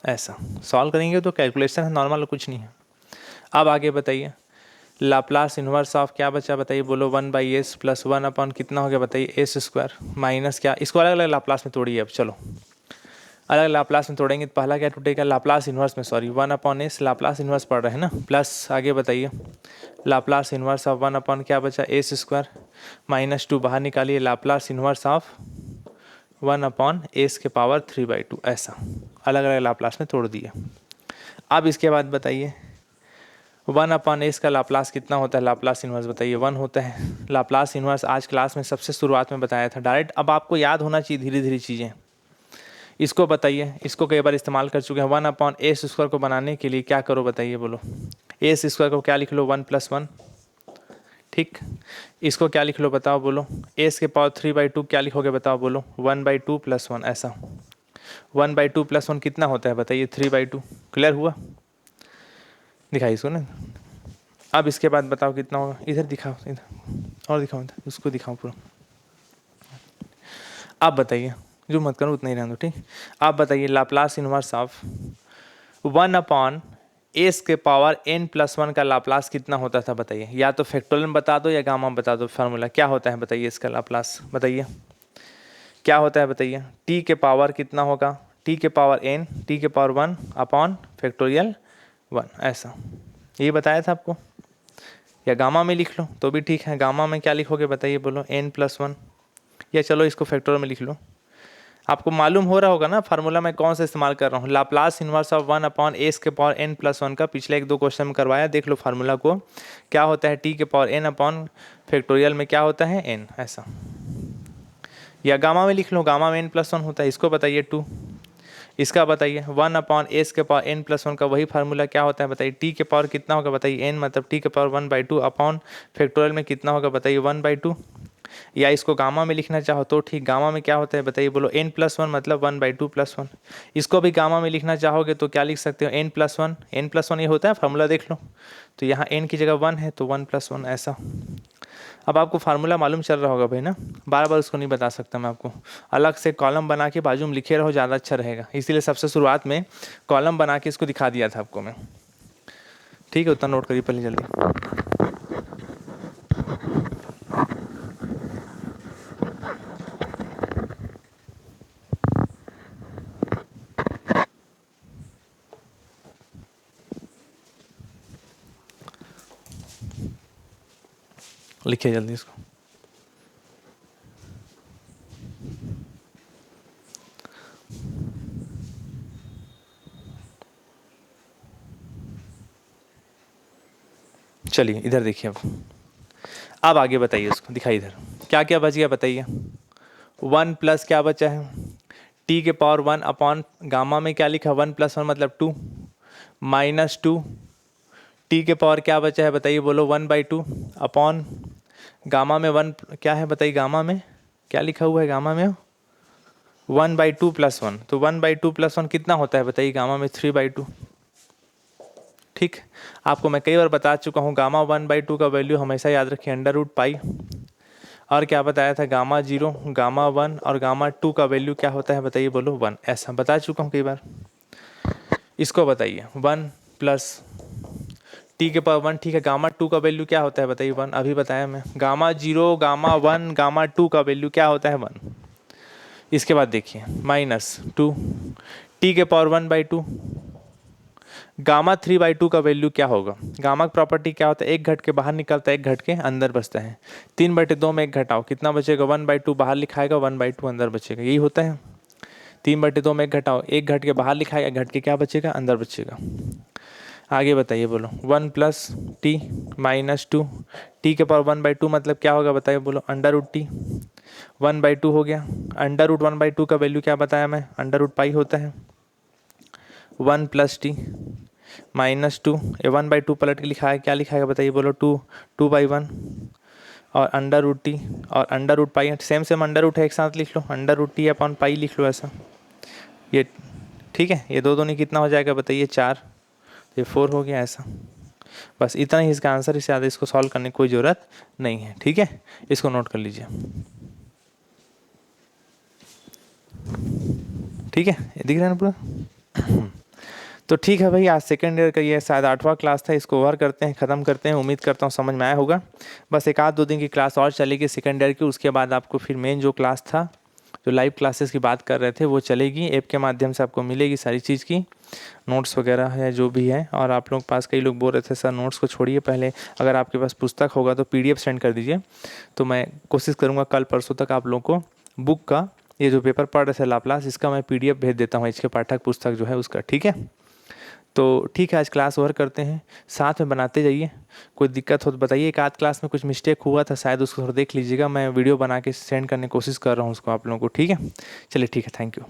ऐसा। सॉल्व करेंगे तो कैलकुलेशन है, नॉर्मल कुछ नहीं है। अब आगे बताइए लाप्लास इनवर्स ऑफ क्या बचा बताइए, बोलो 1/s प्लस 1 अपॉन कितना हो गया बताइए, एस स्क्वायर माइनस क्या, इसको अलग अलग लाप्लास में तोड़िए। अब चलो अलग लाप्लास में तोड़ेंगे तो पहला क्या टूटेगा, लाप्लास इनवर्स में, sorry 1 upon S, Laplace inverse पढ़ रहे हैं ना, प्लस आगे बताइए लाप्लास इनवर्स ऑफ 1 अपॉन क्या बचा, एस स्क्वायर माइनस 2 बाहर निकालिए, Laplace inverse of 1 upon S के पावर 3/2, ऐसा अलग अलग लाप्लास में तोड़ दिए। अब इसके बाद बताइए 1 अपॉन एस का लाप्लास कितना होता है, लाप्लास इनवर्स बताइए 1 होता है। लाप्लास इनवर्स आज क्लास में सबसे शुरुआत में बताया था डायरेक्ट, अब आपको याद होना चाहिए धीरे धीरे चीज़ें। इसको बताइए, इसको कई बार इस्तेमाल कर चुके हैं। 1 अपॉन एस स्क्वायर को बनाने के लिए क्या करो बताइए, बोलो एस स्क्वायर को क्या लिख लो, 1 + 1। ठीक, इसको क्या लिख लो बताओ, बोलो एस के पावर 3/2 क्या लिखोगे बताओ, बोलो 1/2 + 1, ऐसा। 1/2 + 1 कितना होता है बताइए, 3/2। क्लियर हुआ? दिखाइए इसको ना। अब इसके बाद बताओ कितना होगा, इधर दिखाओ, इधर और दिखाओ, इधर उसको दिखाओ पूरा। आप बताइए, जो मत करो उतना ही रहने दो। ठीक, आप बताइए Laplace inverse of 1 upon S के पावर n + 1 का लाप्लास कितना होता था बताइए, या तो फैक्टोरियल में बता दो या गामा में बता दो। फार्मूला क्या होता है बताइए, इसका लाप्लास बताइए क्या होता है बताइए। t के पावर कितना होगा, t के पावर n, t के पावर 1 अपॉन फैक्टोरियल 1, ऐसा। ये बताया था आपको, या गामा में लिख लो तो भी ठीक है। गामा में क्या लिखोगे बताइए, बोलो n + 1, या चलो इसको फैक्टोरियल में लिख लो। आपको मालूम हो रहा होगा ना फार्मूला मैं कौन सा इस्तेमाल कर रहा हूँ, Laplace inverse of 1 upon S के पावर n + 1 का पिछले 1-2 क्वेश्चन में करवाया, देख लो फार्मूला को। क्या होता है, t के पावर n अपॉन फैक्टोरियल में क्या होता है n, ऐसा। या गामा में लिख लो, गामा में n + 1 होता है, इसको बताइए 2। इसका बताइए 1 अपॉन एस के पावर n + 1 का वही फार्मूला क्या होता है बताइए, t के पावर कितना होगा बताइए n, मतलब t के पावर 1/2 अपॉन फैक्टोरियल में कितना होगा बताइए 1/2। या इसको गामा में लिखना चाहो तो ठीक। गामा में क्या होता है बताइए बोलो, n+1 मतलब 1/2+1। इसको भी गामा में लिखना चाहोगे तो क्या लिख सकते हो, n+1, n+1 ये होता है, फार्मूला देख लो। तो यहाँ n की जगह 1 है तो 1+1 ऐसा। अब आपको फार्मूला मालूम चल रहा होगा भाई ना, बार बार उसको नहीं बता सकता मैं आपको। अलग से कॉलम बना के बाजू में लिखे रहो, ज़्यादा अच्छा रहेगा, इसीलिए सबसे शुरुआत में कॉलम बना के इसको दिखा दिया था आपको मैं। ठीक है, उतना नोट करिए पहले जल्दी। लिखिए जल्दी इसको। चलिए इधर देखिए, अब आगे बताइए उसको, दिखाइए इधर क्या क्या बच गया बताइए। 1 प्लस क्या बचा है, टी के पावर 1 अपॉन गामा में क्या लिखा, 1+1 मतलब 2 -2 टी के पावर क्या बचा है बताइए बोलो, 1/2 अपॉन गामा में 1 क्या है बताइए, गामा में क्या लिखा हुआ है, गामा में 1/2+1। तो 1/2+1 कितना होता है बताइए, गामा में 3/2। ठीक, आपको मैं कई बार बता चुका हूँ, गामा 1/2 का वैल्यू हमेशा याद रखिए √π। और क्या बताया था, गामा 0, गामा 1 और गामा 2 का वैल्यू क्या होता है बताइए बोलो 1, ऐसा बता चुका हूँ कई बार। इसको बताइए 1 प्लस टी के पावर 1, ठीक है, गामा 2 का वैल्यू क्या होता है बताइए 1, अभी बताया मैं। गामा 0, गामा 1, गामा 2 का वैल्यू क्या होता है 1। इसके बाद देखिए -2 टी के पावर 1/2, गामा 3/2 का वैल्यू क्या होगा। गामा की प्रॉपर्टी क्या होता है, एक घट के बाहर निकलता है, एक घट के अंदर बचता है। 3/2 में एक घटाओ कितना बचेगा, 1/2 बाहर लिखाएगा, 1/2 अंदर बचेगा, यही होता है। 3/2 में एक घटाओ, एक घट के बाहर लिखाएगा, एक घट के क्या बचेगा, अंदर बचेगा। आगे बताइए बोलो, 1 प्लस टी -2 टी के पावर 1/2 मतलब क्या होगा बताइए बोलो, √t 1/2 हो गया। √1/2 का वैल्यू क्या बताया मैं, √π होता है। 1 प्लस टी -2, ये 1/2 पलट के लिखा है, क्या लिखा है बताइए बोलो, 2/1 और √t और √π सेम √ है, एक साथ लिख लो, √t अपॉन पाई लिख लो ऐसा। ये ठीक है, ये दो नहीं कितना हो जाएगा बताइए 4, ये 4 हो गया ऐसा। बस इतना ही इसका आंसर, इससे ज़्यादा इसको सॉल्व करने की कोई ज़रूरत नहीं है। ठीक है, इसको नोट कर लीजिए। ठीक है, ये दिख रहा है ना पूरा। तो ठीक है भाई, आज सेकेंड ईयर का ये शायद 8वां क्लास था, इसको ओवर करते हैं, ख़त्म करते हैं। उम्मीद करता हूँ समझ में आया होगा। बस एक आध 2 दिन की क्लास और चलेगी सेकेंड ईयर की, उसके बाद आपको फिर मेन जो क्लास था, जो लाइव क्लासेस की बात कर रहे थे, वो चलेगी। ऐप के माध्यम से आपको मिलेगी सारी चीज़ की, नोट्स वगैरह है जो भी है। और आप लोग पास कई लोग बोल रहे थे सर नोट्स को छोड़िए, पहले अगर आपके पास पुस्तक होगा तो PDF सेंड कर दीजिए। तो मैं कोशिश करूँगा कल परसों तक आप लोग को बुक का, ये जो पेपर पढ़ रहे थे लाप्लास, इसका मैं PDF भेज देता हूँ, इसके पाठक पुस्तक जो है उसका। ठीक है, तो ठीक है, आज क्लास ओवर करते हैं, साथ में बनाते जाइए। कोई दिक्कत हो तो बताइए, एक आध क्लास में कुछ मिस्टेक हुआ था शायद, उसको थोड़ा देख लीजिएगा। मैं वीडियो बना के सेंड करने की कोशिश कर रहा हूँ उसको आप लोगों को। ठीक है, चलिए ठीक है, थैंक यू।